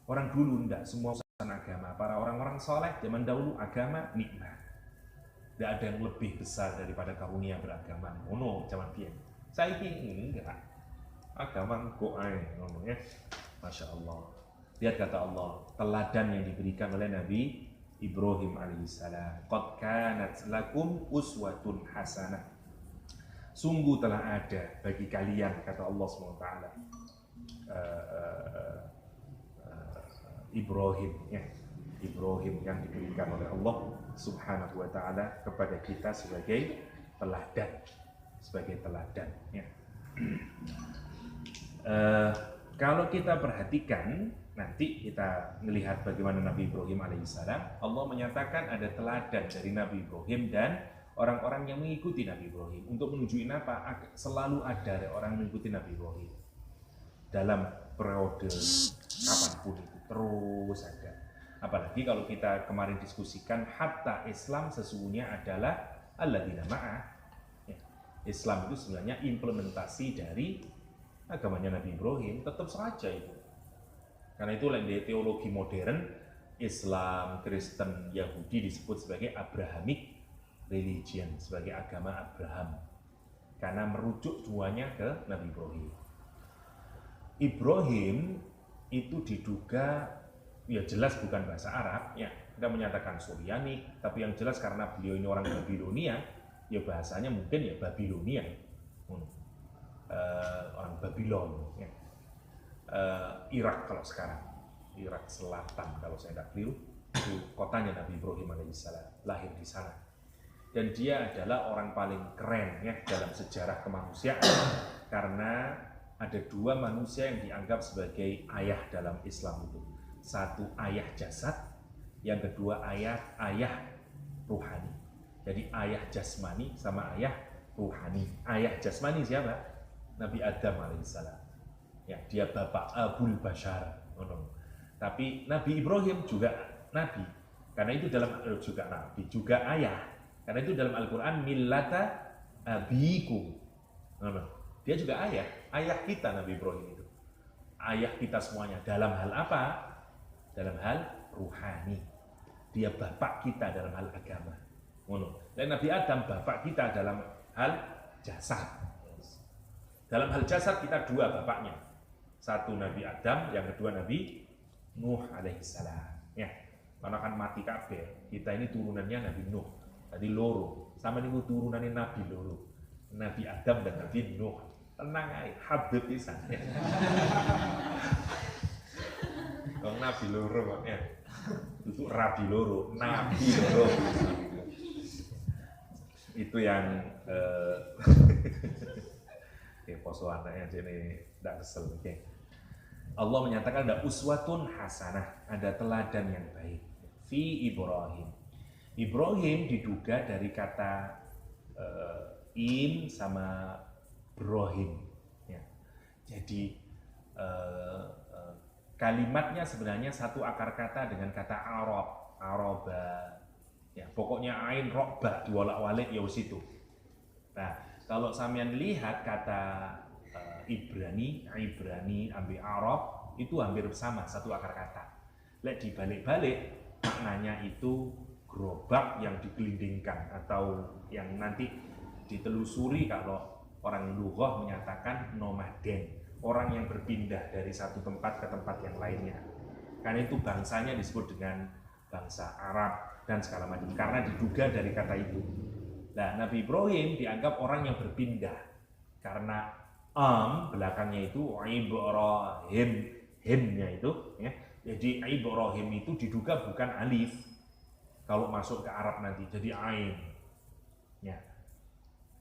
S1: Orang dulu enggak semua urusan agama. Para orang-orang soleh zaman dahulu agama nikmat. Tidak ada yang lebih besar daripada karunia beragama. Ngono zaman dia. Saya ini enggak. Agama kok ae ngono ya. Masya Allah. Lihat kata Allah, teladan yang diberikan oleh Nabi Ibrahim alaihissalam. Qad kanat lakum uswatun hasanah. Sungguh telah ada bagi kalian, kata Allah SWT, Ibrahim, ya. Ibrahim yang diberikan oleh Allah Subhanahu wa Ta'ala kepada kita sebagai teladan, ya. Kalau kita perhatikan, nanti kita melihat bagaimana Nabi Ibrahim alaihissalam. Allah menyatakan ada teladan dari Nabi Ibrahim dan orang-orang yang mengikuti Nabi Ibrahim. Untuk menunjukin apa? Selalu ada orang mengikuti Nabi Ibrahim dalam periode kapanpun itu terus ada. Apalagi kalau kita kemarin diskusikan, hatta Islam sesungguhnya adalah alladzina ma'ah. Ya. Islam itu sebenarnya implementasi dari agamanya Nabi Ibrahim, tetap saja itu. Karena itu di teologi modern, Islam, Kristen, Yahudi disebut sebagai Abrahamic religion, sebagai agama Abraham. Karena merujuk duanya ke Nabi Ibrahim. Ibrahim itu diduga, ya jelas bukan bahasa Arab, ya kita menyatakan Suryani, tapi yang jelas karena beliau ini orang Babilonia, ya bahasanya mungkin ya Babilonia, orang Babylon, ya. Irak kalau sekarang, Irak Selatan kalau saya tidak keliru, itu kotanya Nabi Ibrahim alaihissalam, lahir di sana. Dan dia adalah orang paling keren ya dalam sejarah kemanusiaan, karena ada dua manusia yang dianggap sebagai ayah dalam Islam itu. Satu ayah jasad, yang kedua ayah ruhani. Jadi ayah jasmani sama ayah ruhani. Ayah jasmani siapa? Nabi Adam alaihissalam. Ya, dia bapak Abul Bashar. Tapi Nabi Ibrahim juga nabi. Karena itu dalam juga nabi, juga ayah. Karena itu dalam Al-Qur'an millata abikum. Dia juga ayah kita Nabi Ibrahim itu. Ayah kita semuanya. Dalam hal apa? Dalam hal ruhani. Dia bapak kita dalam hal agama. Dan Nabi Adam bapak kita dalam hal jasad. Dalam hal jasad kita dua bapaknya. Satu Nabi Adam, yang kedua Nabi Nuh alaihissalam. Ya, karena kan mati kabeh. Kita ini turunannya Nabi Nuh. Tadi loro. Sama ini turunannya Nabi loro. Nabi Adam dan Nabi Nuh. Tenang aja, habib pisan. Kok Nabi loro ya. Itu Rabi loro, Nabi loro. Itu yang poso anaknya jadi tidak kesel. Allah menyatakan ada uswatun hasanah, ada teladan yang baik fi Ibrahim. Ibrahim diduga dari kata im sama Ibrahim. Ya. Jadi kalimatnya sebenarnya satu akar kata dengan kata aroba. Ya, pokoknya ain rokba diwalak-walik ya situ. Nah, kalau sampean lihat kata Ibrani ambil Arab itu hampir sama, satu akar kata. Lek dibalik-balik maknanya itu gerobak yang digelindingkan atau yang nanti ditelusuri kalau orang lughah menyatakan nomaden, orang yang berpindah dari satu tempat ke tempat yang lainnya. Karena itu bangsanya disebut dengan bangsa Arab dan segala macam karena diduga dari kata itu. Nah, Nabi Ibrahim dianggap orang yang berpindah karena belakangnya itu Ibrahim, himnya itu ya. Jadi Ibrahim itu diduga bukan alif. Kalau masuk ke Arab nanti jadi ain. Ya.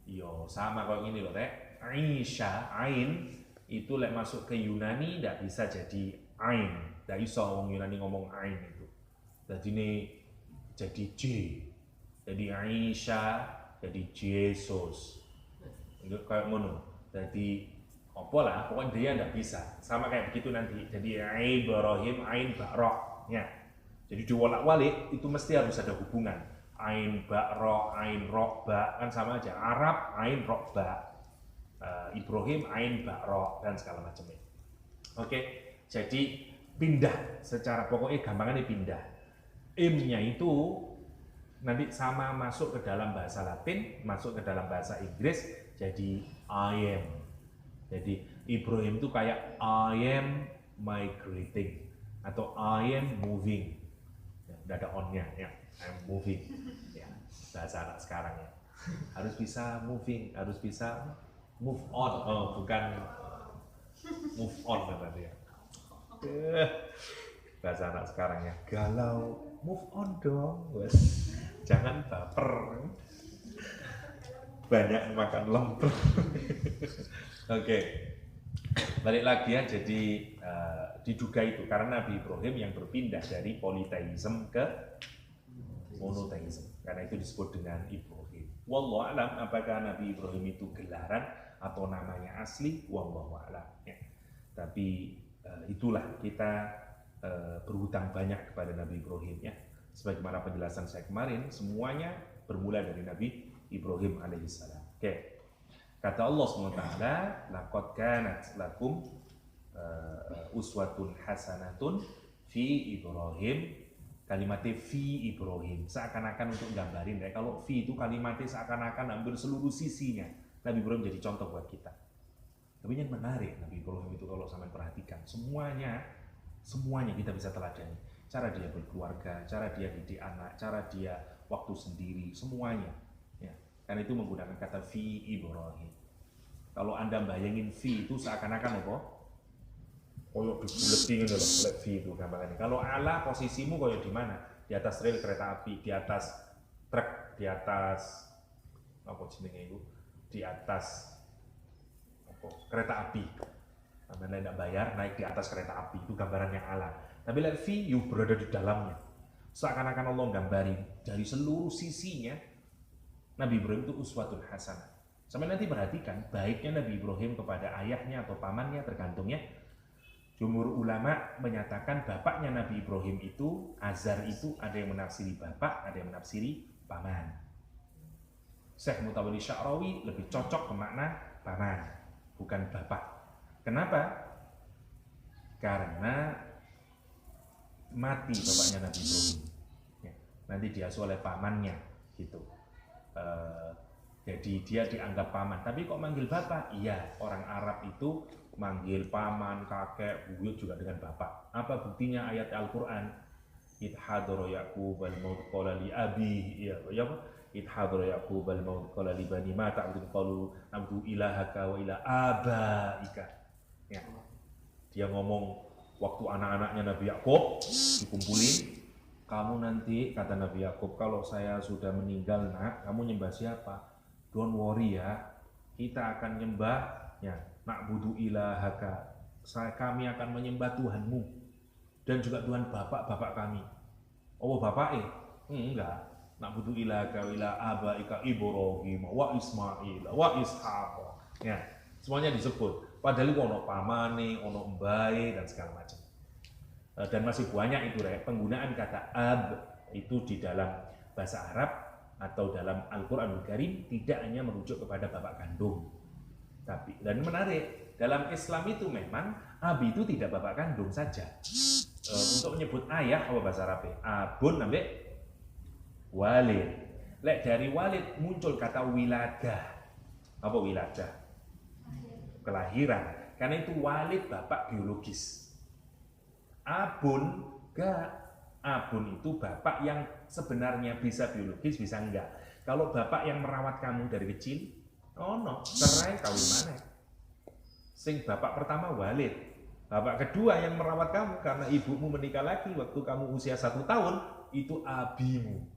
S1: Yo, sama kalau ini loh, Teh. Aisyah, ain itu lek masuk ke Yunani tidak bisa jadi ain. Tidak bisa orang Yunani ngomong ain itu. Jadi ini jadi J. Jadi Aisyah jadi Yesus. Itu kayak ngono. Jadi apa lah, pokoknya dia tidak bisa. Sama kayak begitu nanti. Jadi Ibrahim, ain ba'ro. Ya. Jadi diwalak-walik itu mesti harus ada hubungan. Ain ba'ro, ain ro, ba. Kan sama aja. Arab, ain ro, ba. Ibrahim, ain ba'ro. Dan segala macamnya. Oke. Jadi pindah. Secara pokoknya gampangannya pindah. Imnya itu nanti sama masuk ke dalam bahasa Latin, masuk ke dalam bahasa Inggris, jadi I am. Jadi Ibrahim itu kayak I am migrating. atau I am moving. Ya, udah ada on-nya ya, I'm moving. Ya, bahasa anak sekarang ya. Harus bisa moving, harus bisa move on. Oh, bukan move on berarti ya. Bahasa anak sekarang ya, galau, move on dong, wes. Jangan baper. Banyak makan lemper. Oke. Balik lagi ya, jadi diduga itu karena Nabi Ibrahim yang berpindah dari politeisme ke monoteisme. Karena itu disebut dengan Ibrahim. Wallahu alam, apakah Nabi Ibrahim itu gelaran atau namanya asli? Wallahu alam. Ya. Tapi itulah kita berhutang banyak kepada Nabi Ibrahim ya. Sebagaimana penjelasan saya kemarin, semuanya bermula dari Nabi Ibrahim alaihissalam. Oke. Kata Allah SWT, laqad kanat lakum uswatun hasanatun fi Ibrahim. Kalimatnya fi Ibrahim, seakan-akan untuk gambarin ya. Kalau fi itu kalimatnya seakan-akan hampir seluruh sisinya. Nabi Ibrahim jadi contoh buat kita. Tapi yang menarik Nabi Ibrahim itu kalau sampai perhatikan, semuanya kita bisa teladani. Cara dia berkeluarga, cara dia didik anak, cara dia waktu sendiri, semuanya. Ya. Karena itu menggunakan kata fi Ibrahim. Kalau Anda bayangin fi itu seakan-akan apa? Koyok dibuletin gitu loh, fi itu gambarannya. Kalau ala posisimu koyok di mana? Di atas rel kereta api, di atas truk, di atas apa jenenge itu? Di atas apa? Kereta api. Anda tidak bayar, naik di atas kereta api, itu gambaran yang ala. Tapi lihat fi, you berada di dalamnya. Seakan-akan Allah gambarin dari seluruh sisinya. Nabi Ibrahim itu uswatun hasanah. Sampai nanti perhatikan, baiknya Nabi Ibrahim kepada ayahnya atau pamannya tergantungnya. Jumhur ulama menyatakan bapaknya Nabi Ibrahim itu, Azar itu ada yang menafsiri bapak, ada yang menafsiri paman. Syekh Mutawalli Sya'rawi lebih cocok ke makna paman, bukan bapak. Kenapa? Karena mati bapaknya Nabi Ibrahim. Ya, nanti diasuh oleh pamannya, gitu. Jadi dia dianggap paman. Tapi kok manggil bapak? Iya, orang Arab itu manggil paman, kakek, buyut juga dengan bapak. Apa buktinya ayat Al-Quran? Idhadara Ya'qub al-maut qala li abi. Ya apa? Idhadara Ya'qub al-maut qala li bani ma ta'budun qalu na'budu ilahaka wa ila abaika. Ya. Dia ngomong waktu anak-anaknya Nabi Ya'qub dikumpulin, kamu nanti, kata Nabi Ya'qub, kalau saya sudah meninggal nak, kamu nyembah siapa? Don't worry ya, kita akan nyembah ya, na'budu ilahaka. Kami akan menyembah Tuhanmu dan juga Tuhan bapak-bapak kami. Oh bapak enggak. Na'budu ilahaka ila abaika Ibrahim wa Ismail wa Ishaq. Ya, semuanya disebut. Padahal ono pamane, ono mbae dan segala macam. Dan masih banyak itu penggunaan kata ab itu di dalam bahasa Arab atau dalam Al-Quranul Karim tidak hanya merujuk kepada bapak kandung. Tapi dan menarik, dalam Islam itu memang abi itu tidak bapak kandung saja. Untuk menyebut ayah apa bahasa Arabnya? Abun sampai walid. Lek dari walid muncul kata wiladah. Apa wiladah? Kelahiran. Karena itu walid bapak biologis. Abun gak. Abun itu bapak yang sebenarnya bisa biologis, bisa enggak. Kalau bapak yang merawat kamu dari kecil, oh no, cerai kawin mana? Sing bapak pertama walid, bapak kedua yang merawat kamu karena ibumu menikah lagi waktu kamu usia 1 tahun, itu abimu.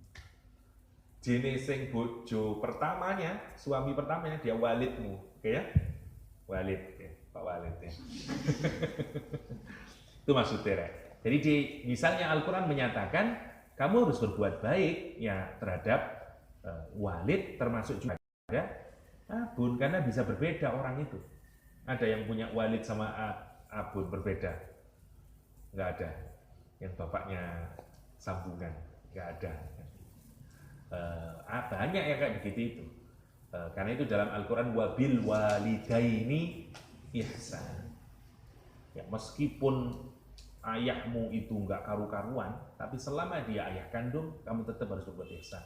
S1: Jenis sing bojo pertamanya, suami pertamanya dia walidmu, oke ya? Walid, ya, Pak Walid ya. Itu maksudnya. Jadi misalnya Al-Quran menyatakan kamu harus berbuat baik ya terhadap walid, termasuk juga abun, karena bisa berbeda orang itu. Ada yang punya walid sama abun berbeda? Nggak ada. Yang bapaknya sambungan, nggak ada. Banyak ya kayak begitu itu. Karena itu dalam Al-Quran wabil walidaini ihsan. Ya, meskipun ayahmu itu nggak karu-karuan, tapi selama dia ayah kandung, kamu tetap harus berbuat ihsan.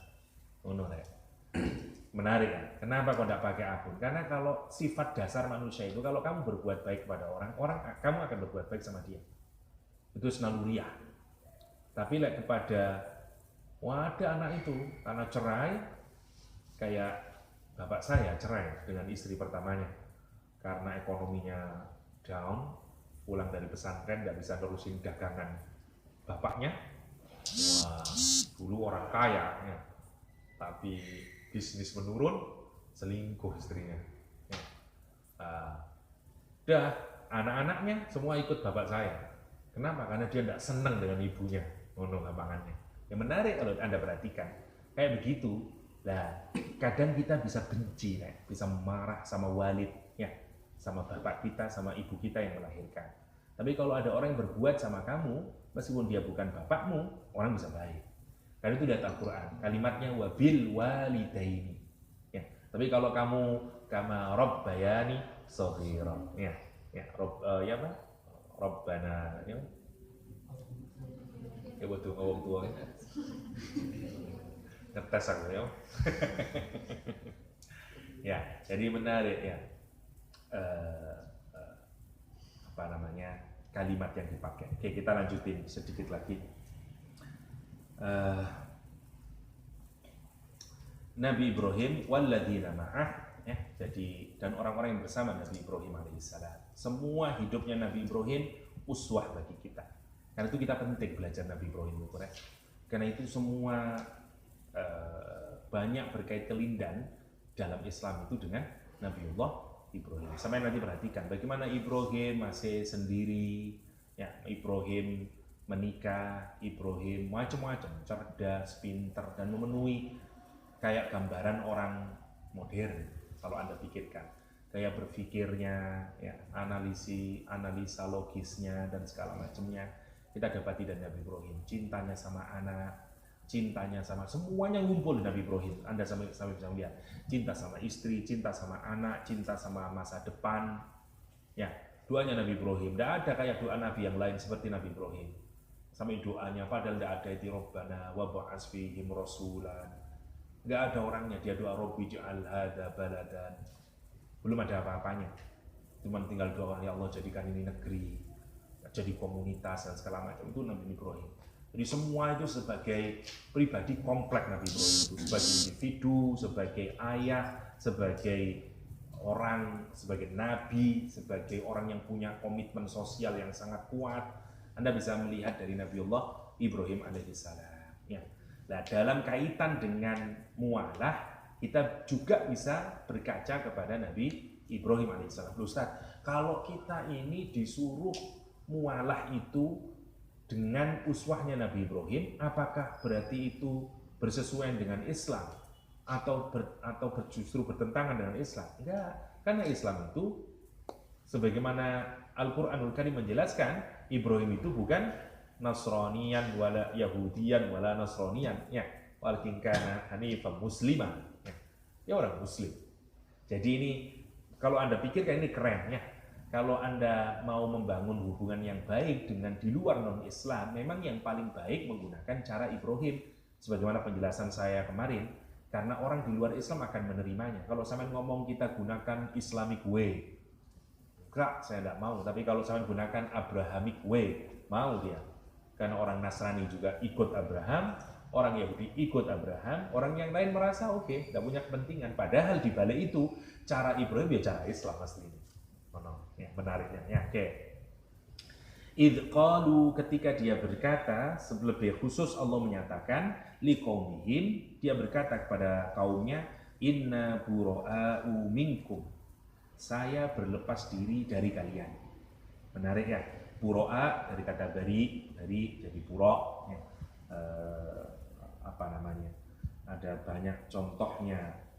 S1: Menarik kan? Kenapa kau tidak pakai abun? Karena kalau sifat dasar manusia itu, kalau kamu berbuat baik kepada orang, kamu akan berbuat baik sama dia. itu naluriah. Tapi kepada ada anak itu karena cerai, kayak bapak saya cerai dengan istri pertamanya karena ekonominya down, pulang dari pesantren nggak bisa nerusin dagangan bapaknya. Wah, dulu orang kaya ya, tapi bisnis menurun, selingkuh istrinya ya. Dah anak-anaknya semua ikut bapak saya. Kenapa? Karena dia tidak senang dengan ibunya. Gampangannya. Yang menarik kalau Anda perhatikan kayak begitu. Nah, kadang kita bisa benci, bisa marah sama walid ya, sama bapak kita, sama ibu kita yang melahirkan. Tapi kalau ada orang yang berbuat sama kamu, meskipun dia bukan bapakmu, orang bisa baik. Karena itu dari Al-Quran, kalimatnya wabil walidaini. Ya. Tapi kalau kamu kama rabbayani shaghira, ya apa? Rabbana, ya betul ngomong tua. Ngetes aku ya. Ya, jadi menarik ya. Apa namanya? Kalimat yang dipakai. Oke, kita lanjutin sedikit lagi. Nabi Ibrahim walladzina ma'ah ya, jadi dan orang-orang yang bersama Nabi Ibrahim alaihissalam. Semua hidupnya Nabi Ibrahim uswah bagi kita. Karena itu kita penting belajar Nabi Ibrahim itu, karena itu semua banyak berkait kelindan dalam Islam itu dengan Nabiullah Ibrahim. Sampai nanti perhatikan bagaimana Ibrahim masih sendiri, ya Ibrahim menikah, Ibrahim macam-macam, cerdas, pintar dan memenuhi kayak gambaran orang modern kalau Anda pikirkan. Kayak berpikirnya, ya, analisa logisnya dan segala macamnya kita dapati dari Nabi Ibrahim. Cintanya sama anak, cintanya sama semuanya ngumpul di Nabi Ibrahim. Anda sampai bisa melihat cinta sama istri, cinta sama anak, cinta sama masa depan. Ya, doanya Nabi Ibrahim. Tidak ada kayak doa Nabi yang lain seperti Nabi Ibrahim. Sampai doanya padahal tidak ada itu Rabbana wa ba'ats fihim rasulan. Tidak ada orangnya, dia doa Rabbi ja'al hadza baladan. Belum ada apa-apanya. Cuma tinggal doa, ya Allah jadikan ini negeri, jadi komunitas dan segala macam. Itu Nabi Ibrahim. Jadi semua itu sebagai pribadi kompleks Nabi Ibrahim itu, sebagai individu, sebagai ayah, sebagai orang, sebagai nabi, sebagai orang yang punya komitmen sosial yang sangat kuat. Anda bisa melihat dari Nabiullah Ibrahim alaihissalam. Ya. Nah, dalam kaitan dengan mualah, kita juga bisa berkaca kepada Nabi Ibrahim alaihissalam. Ustaz, kalau kita ini disuruh mualah itu dengan uswahnya Nabi Ibrahim, apakah berarti itu bersesuaian dengan Islam atau justru bertentangan dengan Islam? Enggak, karena Islam itu sebagaimana Al-Qur'anul Karim menjelaskan, Ibrahim itu bukan Nasraniyan wala Yahudiyan wala Nasraniyan, ya, walakin kana hanifan musliman. Ya, orang muslim. Jadi ini kalau Anda pikirkan ini keren ya. Kalau Anda mau membangun hubungan yang baik dengan di luar non-Islam, memang yang paling baik menggunakan cara Ibrahim. Sebagaimana penjelasan saya kemarin, karena orang di luar Islam akan menerimanya. Kalau sampean ngomong kita gunakan Islamic way, enggak, saya tidak mau. Tapi kalau sampean gunakan Abrahamic way, mau dia. Karena orang Nasrani juga ikut Abraham, orang Yahudi ikut Abraham, orang yang lain merasa oke, tidak punya kepentingan. Padahal di balik itu, cara Ibrahim ya cara Islam aslinya. Ya, menariknya ya, oke. Idh qalu, ketika dia berkata, lebih khusus Allah menyatakan liqaumihim, dia berkata kepada kaumnya, inna bura'u minkum, saya berlepas diri dari kalian. Menarik ya, bura'a dari kata bari jadi bura' ya. Apa namanya, ada banyak contohnya.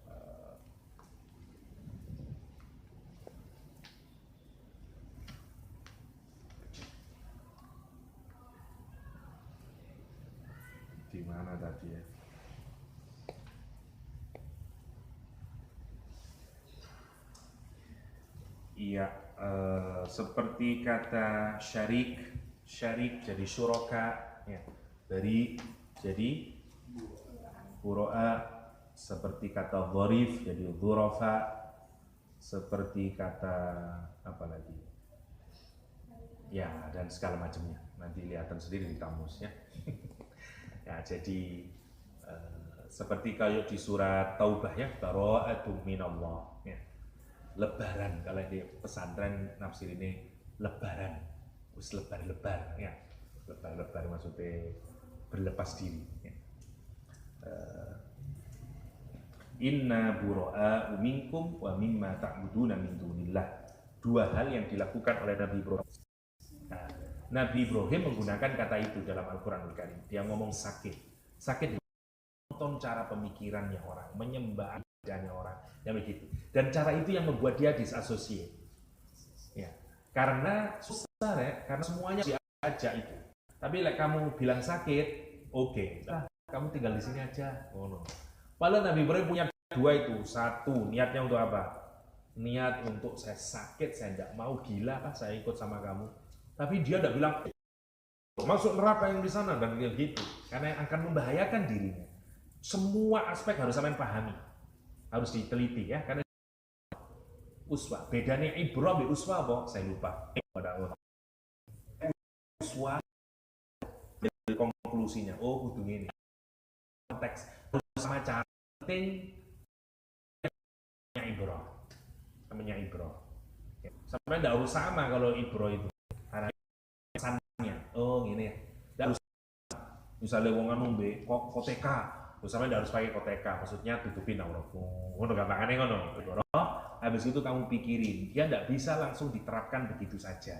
S1: Di mana tadi ya? Iya, seperti kata syarik jadi syuraka ya. Dari jadi buro'a, seperti kata dharif jadi dhurafa, seperti kata apa lagi? ya dan segala macamnya. Nanti lihatan sendiri di kamusnya. Ya, jadi seperti kayak di surat Taubah ya, bara'atun minallah ya. Lebaran, kalau di pesantren nafsir ini lebaran, us lebar-lebar ya. Lebar-lebar maksudnya berlepas diri ya. Inna bura'a minkum wa mimma ta'buduna min dunillah. Dua hal yang dilakukan oleh Nabi Ibrahim. Nah, Nabi Ibrahim menggunakan kata itu dalam Al-Quranul Karim. Dia ngomong sakit. Sakit nonton cara pemikirannya orang, menyembah adanya orang, yang begitu. Dan cara itu yang membuat dia disasosiate. Ya. Karena susah ya, karena semuanya diajak itu. Tapi kamu bilang sakit, oke. Nah, kamu tinggal di sini aja. Oh, no. Padahal Nabi Ibrahim punya dua itu. Satu, niatnya untuk apa? Niat untuk saya sakit, saya tidak mau, gila kan saya ikut sama kamu. Tapi dia tidak bilang masuk neraka yang di sana dan gitu, karena yang akan membahayakan dirinya. Semua aspek harus sampean pahami, harus diteliti ya. Karena uswah, bedanya Ibrah be uswah apa? Saya lupa. Uswah konklusinya, oh kudu ini konteks sama cara penting Ibrah, namanya Ibrah. Sampai tidak harus sama kalau Ibrah itu. Pesannya, oh gini ya. Harus misalnya wong anu be koteka, sampai harus pakai koteka, maksudnya tutupin auratmu. Ngono gampangannya ngono. Habis itu kamu pikirin, dia tidak bisa langsung diterapkan begitu saja.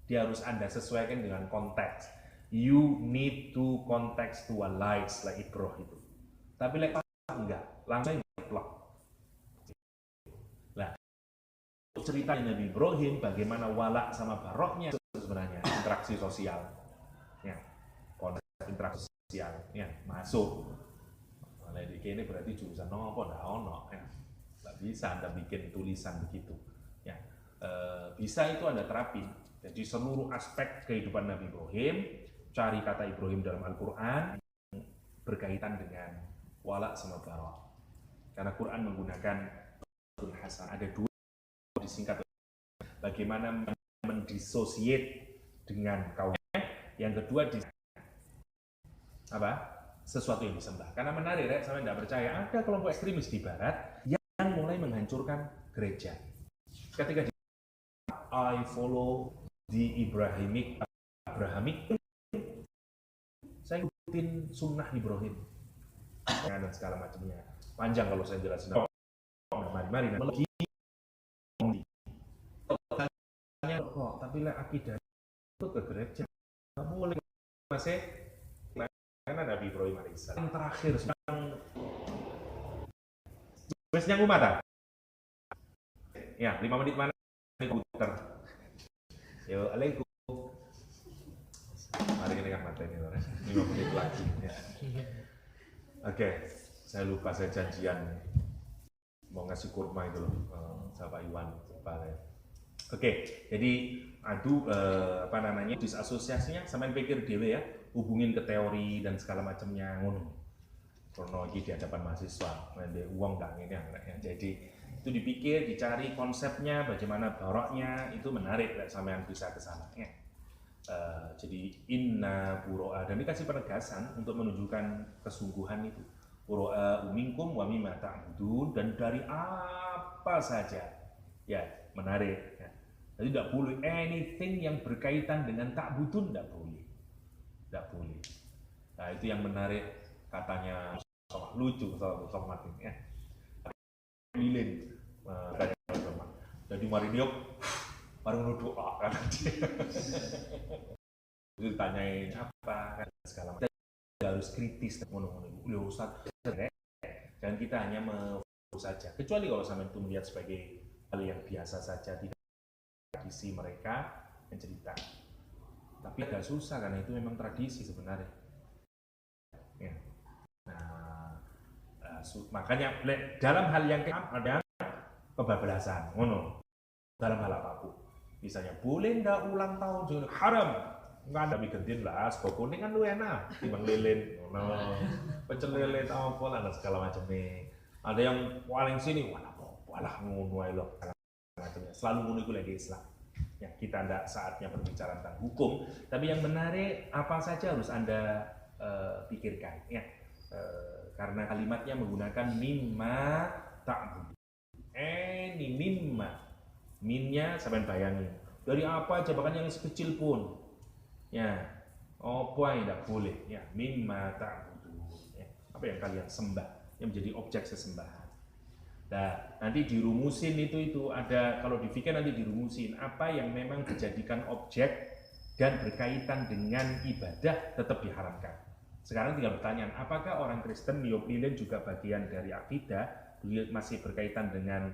S1: Dia harus Anda sesuaikan dengan konteks. You need to contextualize like Ibrah itu. Tapi like enggak, langsung plok. Nah, ceritanya Nabi Ibrahim bagaimana wala sama baroknya sebenarnya interaksi sosial. Ya, konsep interaksi sosial ya, masuk. Nah, ini berarti jurusan apa ndak ono ya. Nggak bisa Anda bikin tulisan begitu. Ya, bisa itu Anda terapin. Jadi seluruh aspek kehidupan Nabi Ibrahim, cari kata Ibrahim dalam Al-Quran berkaitan dengan wala sama barok. Karena Quran menggunakan hasan. Ada dua disingkat. Bagaimana mendisosiate dengan kaumnya. Yang kedua apa? Sesuatu yang disembah. Karena menarik ya, saya tidak percaya ada kelompok ekstremis di Barat yang mulai menghancurkan gereja. Ketika I follow the Abrahamic, saya ikutin sunnah Ibrahim dan segala macamnya. Panjang kalau saya jelasin. Mari tapi lah akidah itu ke gereja. Kamu boleh masih karena Nabi Ibrahim alaihissalam. Yang terakhir sedang nyang umat. Ya, 5 menit mana putar. Yo, alaikum. Mari kita kan materi ini 5 menit lagi. Ya. Oke, saya lupa saya janjian mau ngasih kurma itu loh, sama Pak Iwan. Oke, jadi apa namanya disasosiasinya sampai pikir dewe ya, hubungin ke teori dan segala macamnya ngono. Kronologi di hadapan mahasiswa, ada uang nggak ini ya. Jadi itu dipikir, dicari konsepnya, bagaimana baroknya, itu menarik sampai yang bisa ke sana. Ya. Jadi inna buro'a, dan dikasih penegasan untuk menunjukkan kesungguhan itu. Buro'a minkum wa mimma ta'budun, dan dari apa saja. Ya, menarik. Ya. Jadi tidak boleh anything yang berkaitan dengan ta'budun, tidak boleh. Tidak boleh. Nah, itu yang menarik katanya lucu somat ini ya. Lilin. Jadi mari niok baru doa kan dia. Itu ditanyain apa kan segala macam. Harus kritis ngono-ngono. Beliau Ustaz dan kita hanya saja. Kecuali kalau sampai itu melihat sebagai hal yang biasa saja, tidak tradisi mereka yang cerita. Tapi agak susah karena itu memang tradisi sebenarnya. Ya. Nah, makanya dalam hal yang ada kebablasan, ngono. Dalam hal apapun. Misalnya boleh ndak ulang tahun jangan haram. Enggak ada bikin lah, kok kuning kan lu enak, timbang lilin, ngono. Pecel lele apa lah segala macam nih. Ada yang paling sini, walah ngono ae lho. Macamnya. Selalu ngono iku lagi Islam. Ya, kita tidak saatnya berbicara tentang hukum, tapi yang menarik apa saja harus Anda pikirkan ya. Karena kalimatnya menggunakan mimma ta'bud. Ini mimma. Minnya sampai bayangin. Dari apa aja, bahkan yang sekecil pun. Ya, apa yang tidak boleh ya, mimma ta'bud. Ya, apa yang kalian sembah, yang menjadi objek sesembahan. Nah, nanti dirumusin itu ada, kalau di fikih nanti dirumusin apa yang memang dijadikan objek dan berkaitan dengan ibadah tetap diharamkan. Sekarang tinggal pertanyaan, apakah orang Kristen lilin juga bagian dari akidah, masih berkaitan dengan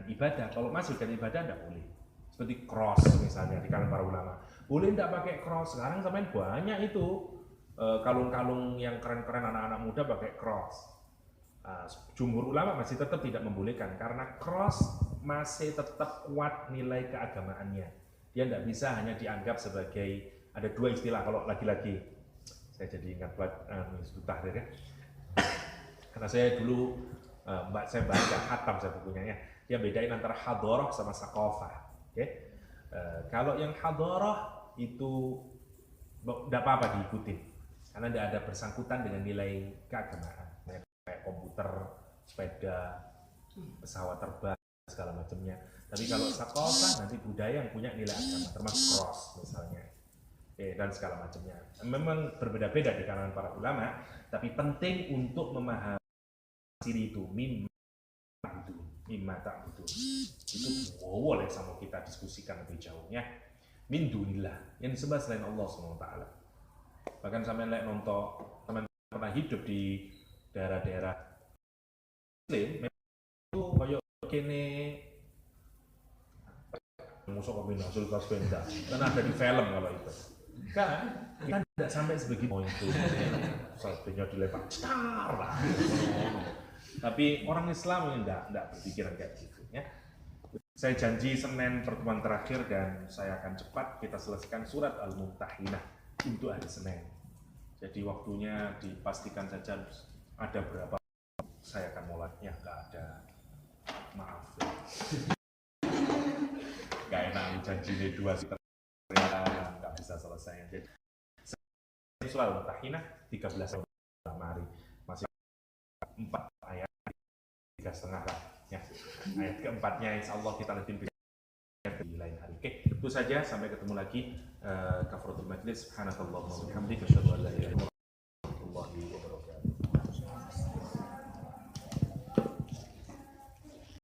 S1: ibadah? Kalau masih berkaitan ibadah tidak boleh. Seperti cross misalnya di kalangan para ulama, boleh tidak pakai cross? Sekarang sampai banyak itu kalung-kalung yang keren-keren anak-anak muda pakai cross. Jumhur ulama masih tetap tidak membolehkan karena cross masih tetap kuat nilai keagamaannya. Dia tidak bisa hanya dianggap sebagai, ada dua istilah kalau lagi-lagi saya jadi ingat Hizbut Tahrir ya. Karena saya dulu saya baca khatam saya bukunya ya. Dia bedain antara hadharah sama saqafah. Okay? Kalau yang hadharah itu tidak apa-apa diikuti karena tidak ada bersangkutan dengan nilai keagamaan. Kayak komputer, sepeda, pesawat terbang, segala macamnya. Tapi kalau saqafah nanti budaya yang punya nilai agama, termasuk cross misalnya, dan segala macamnya. Memang berbeda-beda di kalangan para ulama, tapi penting untuk memahami itu mimma ta'budun. Itu boleh sama kita diskusikan lebih jauhnya. Min dunillah, yang disembah selain Allah SWT. Bahkan sampai lihat nonton, teman pernah hidup di daerah-daerah Muslim itu kayak kene musuh kombinasi Kasbenda kan ada di film kalau itu kan tidak sampai sebegitu itu saldonya dilempar car lah. Tapi orang Islam yang tidak berpikiran kayak gitu ya. Saya janji Senin pertemuan terakhir dan saya akan cepat kita selesaikan surat Al-Mumtahinah untuk hari Senin. Jadi waktunya dipastikan saja ada berapa saya akan mulainya, nggak ada, maaf nggak enak janji ini dua sih nggak bisa selesai. Jadi surah Al-Mumtahinah 13 hari masih 4 ayat 3,5 lah ya. Ayat keempatnya insya Allah kita lanjutin di lain hari. Oke, itu saja, sampai ketemu lagi. Kafaratul majlis, subhanakallahumma wa bihamdika asyhadu an la ilaha illa anta